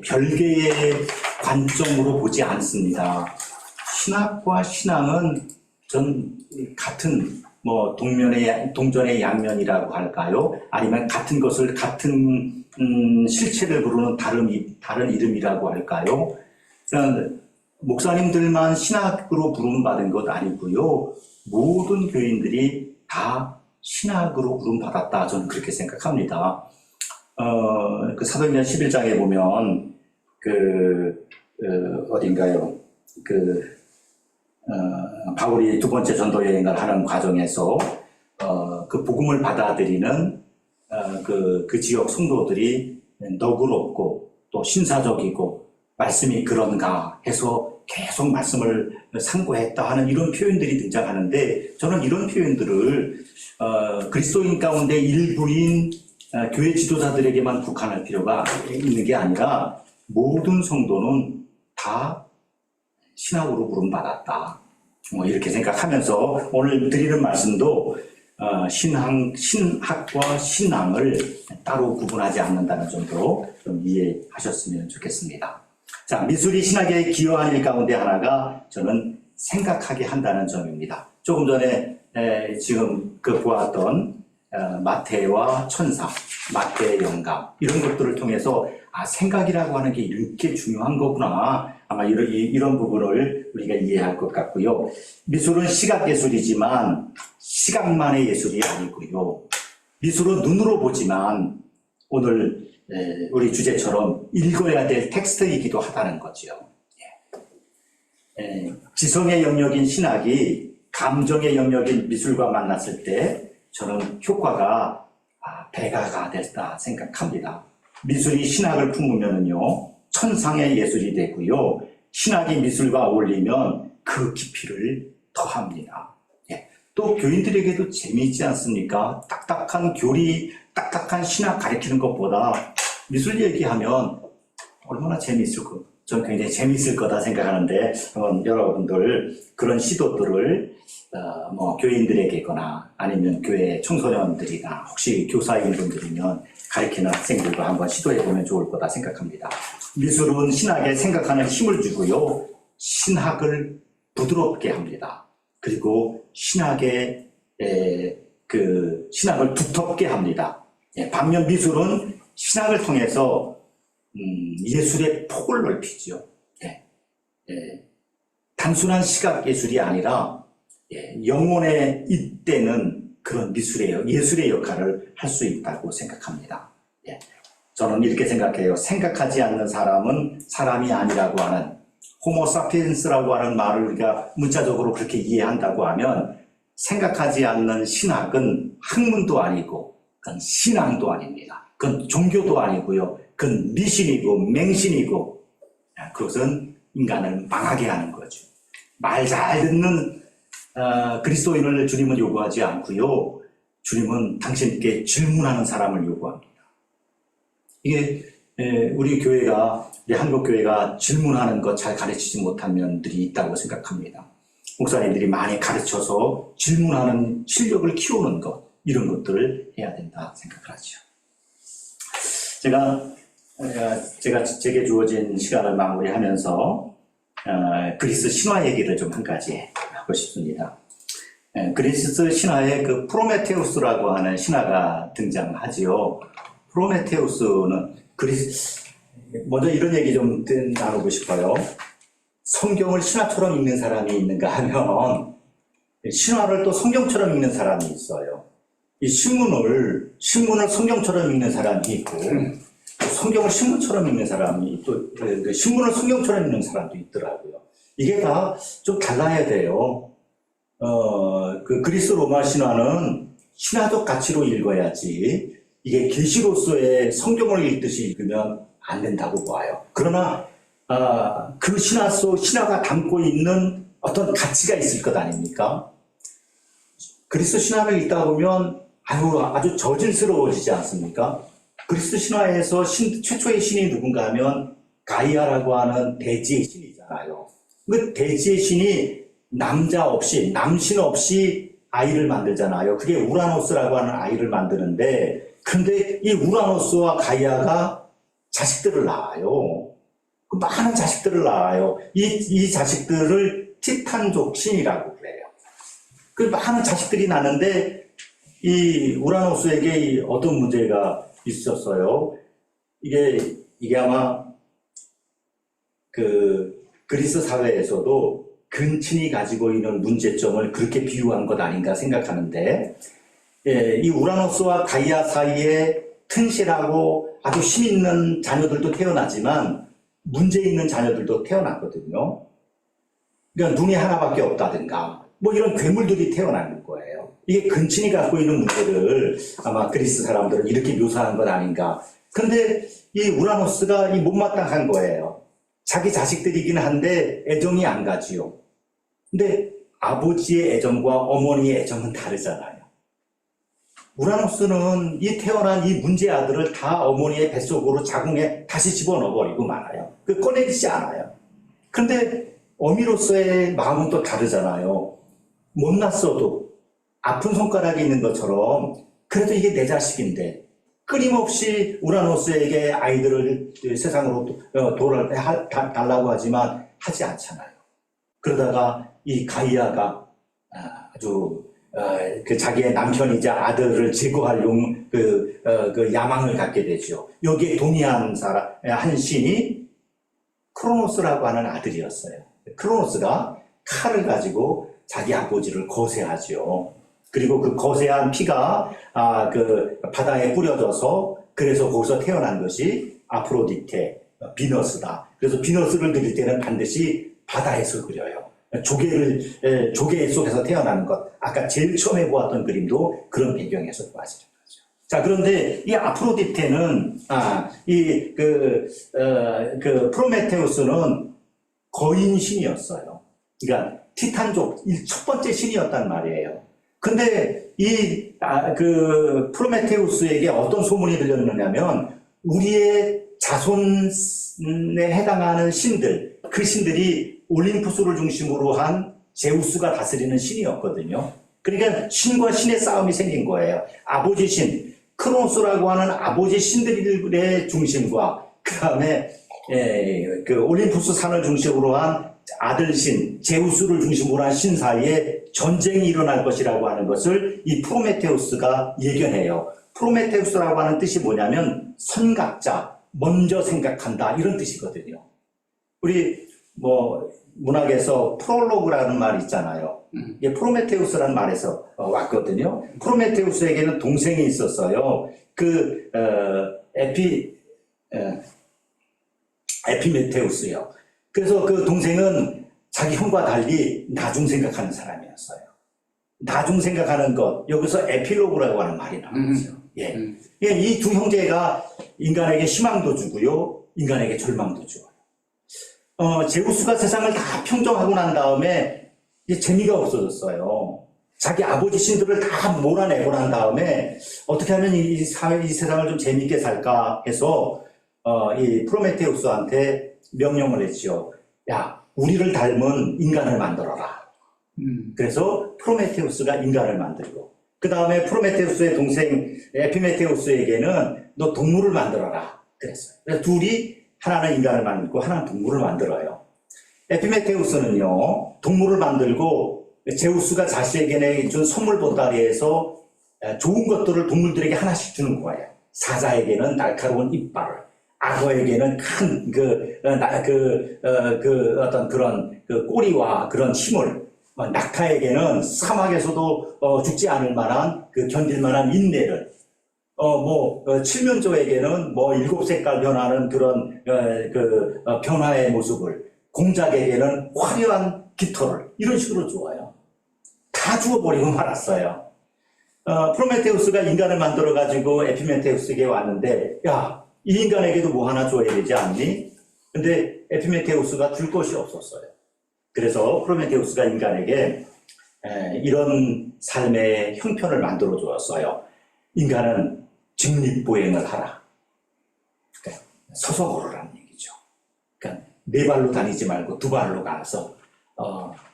별개의 관점으로 보지 않습니다. 신학과 신앙은 전 같은 뭐 동전의 양면이라고 할까요? 아니면 같은 것을 같은 실체를 부르는 다른 이름이라고 할까요? 목사님들만 신학으로 부름받은 것 아니고요. 모든 교인들이 다 신학으로 부름받았다. 저는 그렇게 생각합니다. 그 사도행전 11장에 보면 어딘가요? 바울이 두 번째 전도 여행을 하는 과정에서 그 복음을 받아들이는 그 지역 성도들이 너그럽고 또 신사적이고 말씀이 그런가 해서 계속 말씀을 상고했다 하는 이런 표현들이 등장하는데, 저는 이런 표현들을 그리스도인 가운데 일부인 교회 지도자들에게만 국한할 필요가 있는 게 아니라 모든 성도는 다 신학으로 부름받았다. 이렇게 생각하면서 오늘 드리는 말씀도 신학과 신앙을 따로 구분하지 않는다는 점도 좀 이해하셨으면 좋겠습니다. 자, 미술이 신학에 기여한 일 가운데 하나가 저는 생각하게 한다는 점입니다. 조금 전에 지금 보았던 마태와 천사, 마태의 영감, 이런 것들을 통해서 생각이라고 하는 게 이렇게 중요한 거구나. 아마 이런 부분을 우리가 이해할 것 같고요. 미술은 시각 예술이지만 시각만의 예술이 아니고요. 미술은 눈으로 보지만 오늘 우리 주제처럼 읽어야 될 텍스트이기도 하다는 거죠. 지성의 영역인 신학이 감정의 영역인 미술과 만났을 때 저는 효과가 배가가 됐다 생각합니다. 미술이 신학을 품으면요, 천상의 예술이 되고요, 신학이 미술과 어울리면 그 깊이를 더합니다. 또 교인들에게도 재미있지 않습니까? 딱딱한 교리, 딱딱한 신학 가르치는 것보다 미술 얘기하면 얼마나 재미있을 거, 전 굉장히 재미있을 거다 생각하는데, 여러분들 그런 시도들을 교인들에게거나 아니면 교회 청소년들이나 혹시 교사인 분들이면 가르치는 학생들과 한번 시도해보면 좋을 거다 생각합니다. 미술은 신학에 생각하는 힘을 주고요, 신학을 부드럽게 합니다. 그리고 신학을 두텁게 합니다. 반면 미술은 신학을 통해서 예술의 폭을 넓히죠. 단순한 시각 예술이 아니라 영혼에 잇대는 그런 예술의 역할을 할 수 있다고 생각합니다. 저는 이렇게 생각해요. 생각하지 않는 사람은 사람이 아니라고 하는, 호모 사피엔스라고 하는 말을 우리가 문자적으로 그렇게 이해한다고 하면, 생각하지 않는 신학은 학문도 아니고 그건 신앙도 아닙니다. 그건 종교도 아니고요, 그건 미신이고 맹신이고, 그것은 인간을 망하게 하는 거죠. 말 잘 듣는 그리스도인을 주님은 요구하지 않고요, 주님은 당신께 질문하는 사람을 요구합니다. 이게 우리 한국 교회가 질문하는 것 잘 가르치지 못한 면들이 있다고 생각합니다. 목사님들이 많이 가르쳐서 질문하는 실력을 키우는 것, 이런 것들을 해야 된다 생각을 하죠. 제게 주어진 시간을 마무리하면서 그리스 신화 얘기를 좀 한 가지 하고 싶습니다. 그리스 신화에 프로메테우스라고 하는 신화가 등장하지요. 프로메테우스는 먼저 이런 얘기 좀 나누고 싶어요. 성경을 신화처럼 읽는 사람이 있는가 하면, 신화를 또 성경처럼 읽는 사람이 있어요. 이 신문을 성경처럼 읽는 사람이 있고, 성경을 신문처럼 읽는 사람이 또, 신문을 성경처럼 읽는 사람도 있더라고요. 이게 다 좀 달라야 돼요. 그리스 로마 신화는 신화적 가치로 읽어야지, 이게 계시로서의 성경을 읽듯이 읽으면 안 된다고 봐요. 그러나 그 신화가 담고 있는 어떤 가치가 있을 것 아닙니까? 그리스 신화를 읽다 보면 아주 저질스러워지지 않습니까? 그리스 신화에서 최초의 신이 누군가 하면 가이아라고 하는 대지의 신이잖아요. 그 대지의 신이 남신 없이 아이를 만들잖아요. 그게 우라노스라고 하는 아이를 만드는데, 근데 이 우라노스와 가이아가 자식들을 낳아요. 많은 자식들을 낳아요. 이 자식들을 티탄족 신이라고 그래요. 그 많은 자식들이 나는데 이 우라노스에게 어떤 문제가 있었어요? 이게 아마 그 그리스 사회에서도 근친이 가지고 있는 문제점을 그렇게 비유한 것 아닌가 생각하는데, 이 우라노스와 가이아 사이에 튼실하고 아주 힘 있는 자녀들도 태어나지만 문제 있는 자녀들도 태어났거든요. 그러니까 눈이 하나밖에 없다든가 뭐 이런 괴물들이 태어나는 거예요. 이게 근친이 갖고 있는 문제를 아마 그리스 사람들은 이렇게 묘사한 것 아닌가. 그런데 이 우라노스가 이 못마땅한 거예요. 자기 자식들이긴 한데 애정이 안 가지요. 근데 아버지의 애정과 어머니의 애정은 다르잖아요. 우라노스는 이 태어난 이 문제 아들을 다 어머니의 뱃속으로 자궁에 다시 집어넣어버리고 말아요. 그 꺼내지지 않아요. 근데 어미로서의 마음은 또 다르잖아요. 못났어도 아픈 손가락이 있는 것처럼 그래도 이게 내 자식인데 끊임없이 우라노스에게 아이들을 세상으로 달라고 하지만 하지 않잖아요. 그러다가 이 가이아가 아주 그 자기의 남편이자 아들을 제거할 그 야망을 갖게 되죠. 여기에 동의한 한 신이 크로노스라고 하는 아들이었어요. 크로노스가 칼을 가지고 자기 아버지를 거세하죠. 그리고 그 거세한 피가 그 바다에 뿌려져서 그래서 거기서 태어난 것이 아프로디테, 비너스다. 그래서 비너스를 그릴 때는 반드시 바다에서 그려요. 조개 속에서 태어나는 것. 아까 제일 처음에 보았던 그림도 그런 배경에서 빠지는 거죠. 자, 그런데 이 아프로디테는, 프로메테우스는 거인 신이었어요. 그러니까 티탄족 첫 번째 신이었단 말이에요. 근데 프로메테우스에게 어떤 소문이 들렸느냐면 우리의 자손에 해당하는 신들, 그 신들이 올림푸스를 중심으로 한 제우스가 다스리는 신이었거든요. 그러니까 신과 신의 싸움이 생긴 거예요. 아버지 신, 크로노스라고 하는 아버지 신들의 중심과 그 다음에 그 올림푸스 산을 중심으로 한 아들 신, 제우스를 중심으로 한 신 사이에 전쟁이 일어날 것이라고 하는 것을 이 프로메테우스가 예견해요. 프로메테우스라고 하는 뜻이 뭐냐면 선각자, 먼저 생각한다 이런 뜻이거든요. 우리 문학에서 프롤로그라는 말이 있잖아요. 이게 프로메테우스라는 말에서 왔거든요. 프로메테우스에게는 동생이 있었어요. 에피메테우스요. 그래서 그 동생은 자기 형과 달리 나중 생각하는 사람이었어요. 나중 생각하는 것, 여기서 에필로그라고 하는 말이 나오죠. 예. 이 두 형제가 인간에게 희망도 주고요, 인간에게 절망도 줘요. 제우스가 세상을 다 평정하고 난 다음에 이제 재미가 없어졌어요. 자기 아버지 신들을 다 몰아내고 난 다음에 어떻게 하면 이 세상을 좀 재미있게 살까 해서 이 프로메테우스한테 명령을 했죠. 야, 우리를 닮은 인간을 만들어라. 그래서 프로메테우스가 인간을 만들고 그 다음에 프로메테우스의 동생 에피메테우스에게는 너 동물을 만들어라 그랬어요. 그래서 둘이 하나는 인간을 만들고 하나는 동물을 만들어요. 에피메테우스는요, 동물을 만들고 제우스가 자신에게 준 선물 보따리에서 좋은 것들을 동물들에게 하나씩 주는 거예요. 사자에게는 날카로운 이빨을, 악어에게는 큰 어떤 그런 꼬리와 그런 힘을, 낙타에게는 사막에서도 죽지 않을 만한 견딜 만한 인내를, 칠면조에게는 7색깔 변하는 그런 변화의 모습을, 공작에게는 화려한 깃털을 이런 식으로 주어요. 다 주어버리고 말았어요. 프로메테우스가 인간을 만들어가지고 에피메테우스에게 왔는데, 야, 이 인간에게도 뭐 하나 줘야 되지 않니? 근데 에피메테우스가 줄 것이 없었어요. 그래서 프로메테우스가 인간에게 이런 삶의 형편을 만들어 주었어요. 인간은 직립보행을 하라. 그러니까 서서 걸으라는 얘기죠. 그러니까 네 발로 다니지 말고 두 발로 가서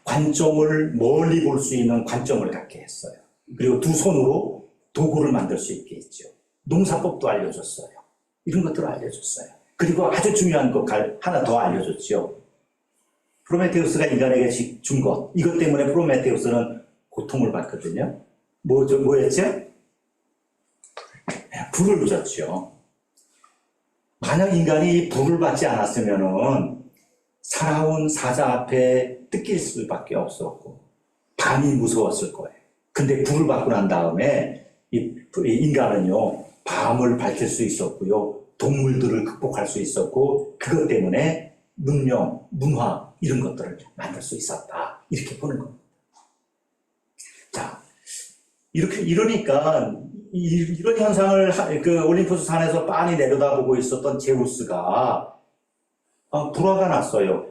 관점을 멀리 볼 수 있는 관점을 갖게 했어요. 그리고 두 손으로 도구를 만들 수 있게 했죠. 농사법도 알려줬어요. 이런 것들을 알려줬어요. 그리고 아주 중요한 것 하나 더 알려줬죠. 프로메테우스가 인간에게 준 것, 이것 때문에 프로메테우스는 고통을 받거든요. 뭐였죠? 불을 줬죠. 만약 인간이 불을 받지 않았으면은 살아온 사자 앞에 뜯길 수밖에 없었고 밤이 무서웠을 거예요. 근데 불을 받고 난 다음에 이 인간은요 밤을 밝힐 수 있었고요, 동물들을 극복할 수 있었고, 그것 때문에 문명, 문화 이런 것들을 만들 수 있었다, 이렇게 보는 겁니다. 자, 이러니까 이런 현상을 그 올림푸스 산에서 빤히 내려다보고 있었던 제우스가 불화가 났어요.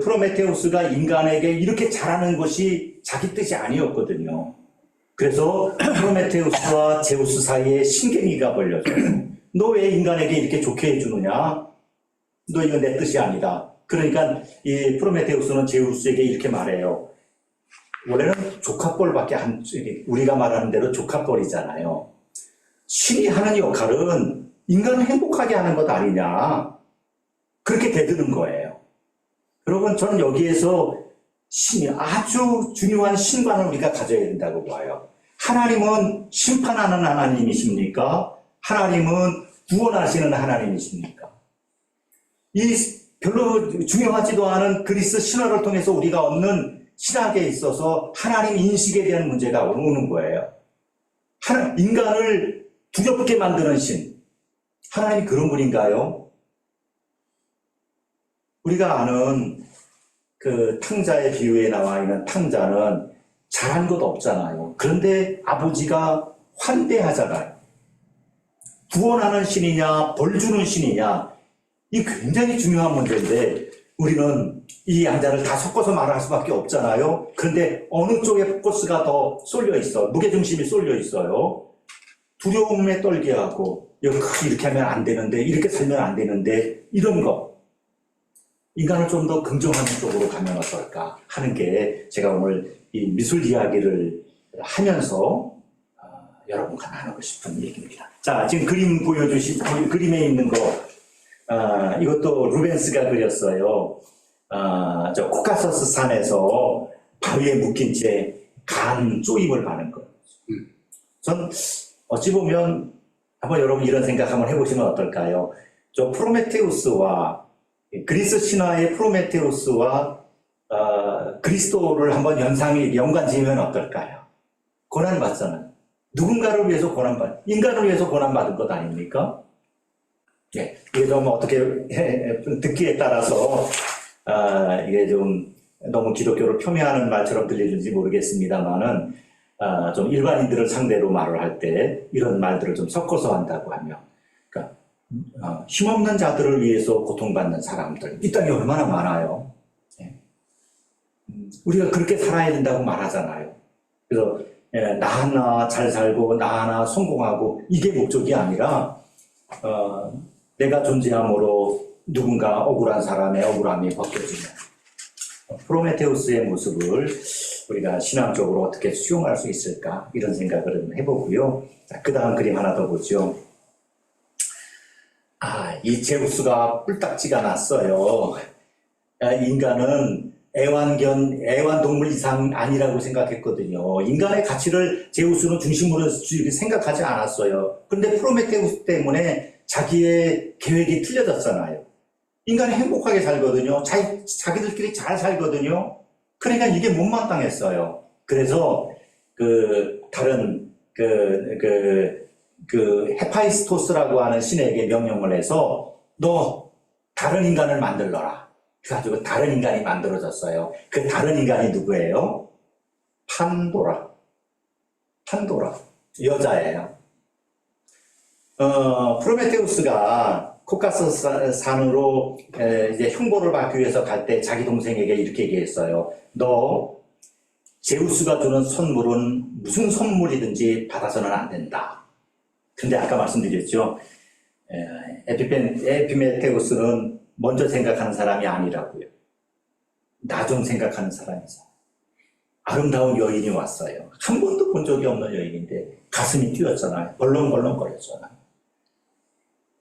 프로메테우스가 인간에게 이렇게 잘하는 것이 자기 뜻이 아니었거든요. 그래서 프로메테우스와 제우스 사이에 신경이가 벌려져요. 너 왜 인간에게 이렇게 좋게 해주느냐? 너 이건 내 뜻이 아니다. 그러니까 이 프로메테우스는 제우스에게 이렇게 말해요. 원래는 조카뻘밖에 우리가 말하는 대로 조카뻘이잖아요. 신이 하는 역할은 인간을 행복하게 하는 것 아니냐, 그렇게 대드는 거예요. 여러분, 저는 여기에서 아주 중요한 신관을 우리가 가져야 된다고 봐요. 하나님은 심판하는 하나님이십니까? 하나님은 구원하시는 하나님이십니까? 이 별로 중요하지도 않은 그리스 신화를 통해서 우리가 얻는 신학에 있어서 하나님 인식에 대한 문제가 오는 거예요. 인간을 두렵게 만드는 신, 하나님이 그런 분인가요? 우리가 아는 그 탕자의 비유에 나와 있는 탕자는 잘한 것 없잖아요. 그런데 아버지가 환대하잖아요. 구원하는 신이냐 벌 주는 신이냐, 이 굉장히 중요한 문제인데 우리는 이 양자를 다 섞어서 말할 수밖에 없잖아요. 그런데 어느 쪽에 포커스가 더 쏠려 있어, 무게중심이 쏠려 있어요. 두려움에 떨게 하고, 이렇게 하면 안 되는데, 이렇게 살면 안 되는데, 이런 거. 인간을 좀 더 긍정하는 쪽으로 가면 어떨까 하는 게 제가 오늘 이 미술 이야기를 하면서 여러분과 나누고 싶은 얘기입니다. 자, 지금 그림에 있는 거, 이것도 루벤스가 그렸어요. 저 코카서스 산에서 바위에 묶인 채 간 쪼임을 하는 거. 전 어찌 보면 한번 여러분 이런 생각 한번 해보시면 어떨까요? 저 프로메테우스와 그리스 신화의 프로메테우스와 그리스도를 한번 연관 지으면 어떨까요? 고난 받잖아요. 누군가를 위해서 인간을 위해서 고난 받은 것 아닙니까? 예, 이게 좀 어떻게 듣기에 따라서 이게 좀 너무 기독교를 폄훼하는 말처럼 들리는지 모르겠습니다만은 좀 일반인들을 상대로 말을 할 때 이런 말들을 좀 섞어서 한다고 하면, 그러니까 힘없는 자들을 위해서 고통받는 사람들, 이 땅에 얼마나 많아요. 예. 우리가 그렇게 살아야 된다고 말하잖아요. 그래서 나 하나 잘 살고 나 하나 성공하고 이게 목적이 아니라 내가 존재함으로 누군가 억울한 사람의 억울함이 벗겨지는 프로메테우스의 모습을 우리가 신앙적으로 어떻게 수용할 수 있을까, 이런 생각을 해보고요. 그 다음 그림 하나 더 보죠. 이 제우스가 뿔딱지가 났어요. 인간은 애완동물 이상 아니라고 생각했거든요. 인간의 가치를 제우스는 중심으로 생각하지 않았어요. 그런데 프로메테우스 때문에 자기의 계획이 틀려졌잖아요. 인간이 행복하게 살거든요. 자기들끼리 잘 살거든요. 그러니까 이게 못마땅했어요. 그래서 다른 헤파이스토스라고 하는 신에게 명령을 해서 너 다른 인간을 만들어라. 그래가지고 다른 인간이 만들어졌어요. 그 다른 인간이 누구예요? 판도라. 여자예요. 프로메테우스가 코카서스 산으로 이제 흉보를 받기 위해서 갈 때 자기 동생에게 이렇게 얘기했어요. 너 제우스가 주는 선물은 무슨 선물이든지 받아서는 안 된다. 근데 아까 말씀드렸죠. 에피메테우스는 먼저 생각하는 사람이 아니라고요. 나중 생각하는 사람이죠. 아름다운 여인이 왔어요. 한 번도 본 적이 없는 여인인데 가슴이 뛰었잖아요. 벌렁벌렁 거렸잖아요.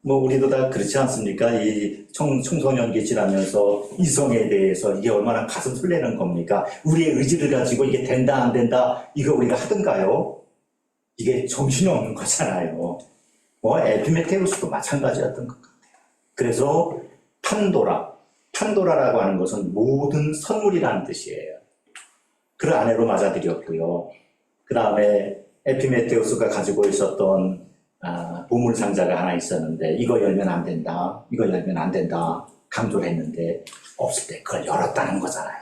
뭐 우리도 다 그렇지 않습니까? 이 청소년기 지나면서 이성에 대해서 이게 얼마나 가슴 설레는 겁니까? 우리의 의지를 가지고 이게 된다 안 된다 이거 우리가 하든가요? 이게 정신이 없는 거잖아요. 뭐 에피메테우스도 마찬가지였던 것 같아요. 그래서 판도라라고 하는 것은 모든 선물이라는 뜻이에요. 그 아내로 맞아들였고요. 그 다음에 에피메테우스가 가지고 있었던 보물상자가 하나 있었는데 이거 열면 안 된다, 이거 열면 안 된다 강조를 했는데 없을 때 그걸 열었다는 거잖아요.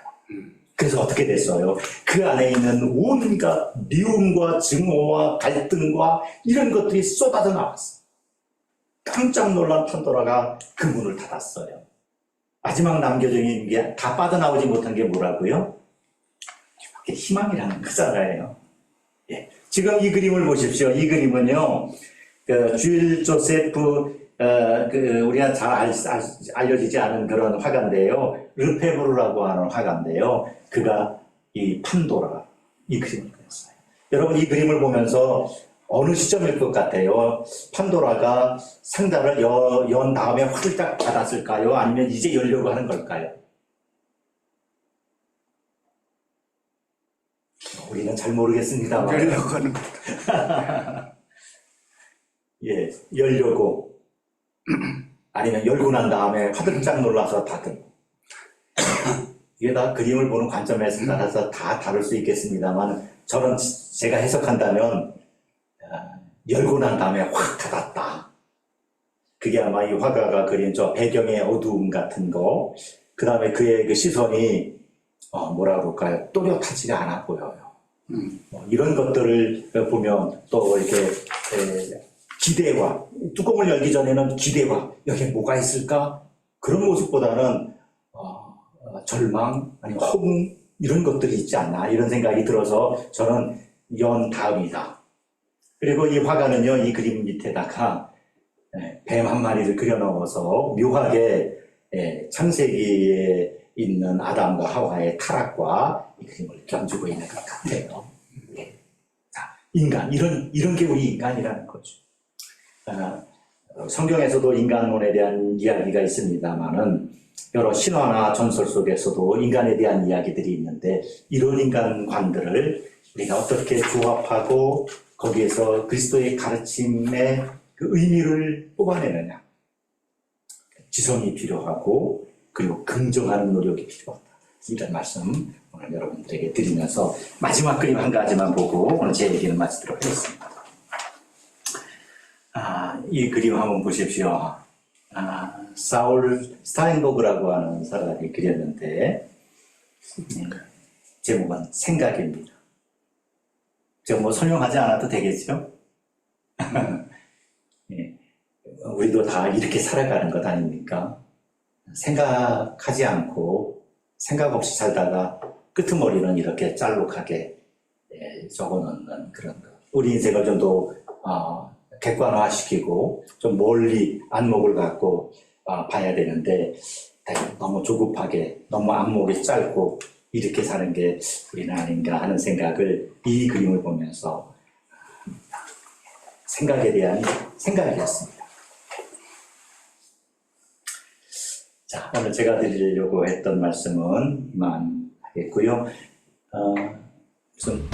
그래서 어떻게 됐어요? 그 안에 있는 온갖 미움과 증오와 갈등과 이런 것들이 쏟아져 나왔어. 깜짝 놀란 판도라가 그 문을 닫았어요. 마지막 남겨진 게 다 빠져나오지 못한 게 뭐라고요? 희망이라는 거잖아요. 예. 지금 이 그림을 보십시오. 이 그림은요, 주일 조세프, 우리가 잘 알려지지 않은 그런 화가인데요. 르페브르라고 하는 화가인데요. 그가 이 판도라, 이 그림을 그렸어요. 여러분, 이 그림을 보면서 어느 시점일 것 같아요? 판도라가 상자를 연 다음에 화들짝 닫았을까요? 아니면 이제 열려고 하는 걸까요? 우리는 잘 모르겠습니다만. 열려고 하는 것. 예, 열려고. 아니면 열고 난 다음에 화들짝 놀라서 닫은. 이게 다 그림을 보는 관점에 따라서 다 다를 수 있겠습니다만, 저는 제가 해석한다면, 열고 난 다음에 확 닫았다. 그게 아마 이 화가가 그린 저 배경의 어두움 같은 거, 그 다음에 그의 그 시선이, 뭐라 그럴까요? 또렷하지가 않아 보여요. 이런 것들을 보면 또 이렇게 기대와, 뚜껑을 열기 전에는 기대와, 여기에 뭐가 있을까? 그런 모습보다는 절망, 아니면 호응, 이런 것들이 있지 않나, 이런 생각이 들어서 저는 연 다음이다. 그리고 이 화가는요, 이 그림 밑에다가 뱀 한 마리를 그려 넣어서 묘하게 창세기에 있는 아담과 하와의 타락과 이 그림을 견주고 있는 것 같아요. 예. 자, 인간, 이런 게 우리 인간이라는 거죠. 성경에서도 인간론에 대한 이야기가 있습니다만은 여러 신화나 전설 속에서도 인간에 대한 이야기들이 있는데 이런 인간관들을 우리가 어떻게 조합하고 거기에서 그리스도의 가르침의 그 의미를 뽑아내느냐. 지성이 필요하고 그리고 긍정하는 노력이 필요하다. 이런 말씀 오늘 여러분들에게 드리면서 마지막 그림 한 가지만 보고 오늘 제 얘기를 마치도록 하겠습니다. 이 그림 한번 보십시오. 사울 스타인버그라고 하는 사람이 그렸는데 제목은 생각입니다. 제가 뭐 설명하지 않아도 되겠죠? 예. 우리도 다 이렇게 살아가는 것 아닙니까? 생각하지 않고 생각 없이 살다가 끄트머리는 이렇게 짤록하게 적어놓는 그런 거. 우리 인생을 좀 더 객관화시키고 좀 멀리 안목을 갖고 봐야 되는데 너무 조급하게 너무 안목이 짧고 이렇게 사는 게 우리는 아닌가 하는 생각을 이 그림을 보면서 생각에 대한 생각이었습니다. 자, 오늘 제가 드리려고 했던 말씀은 이만 하겠고요. 무슨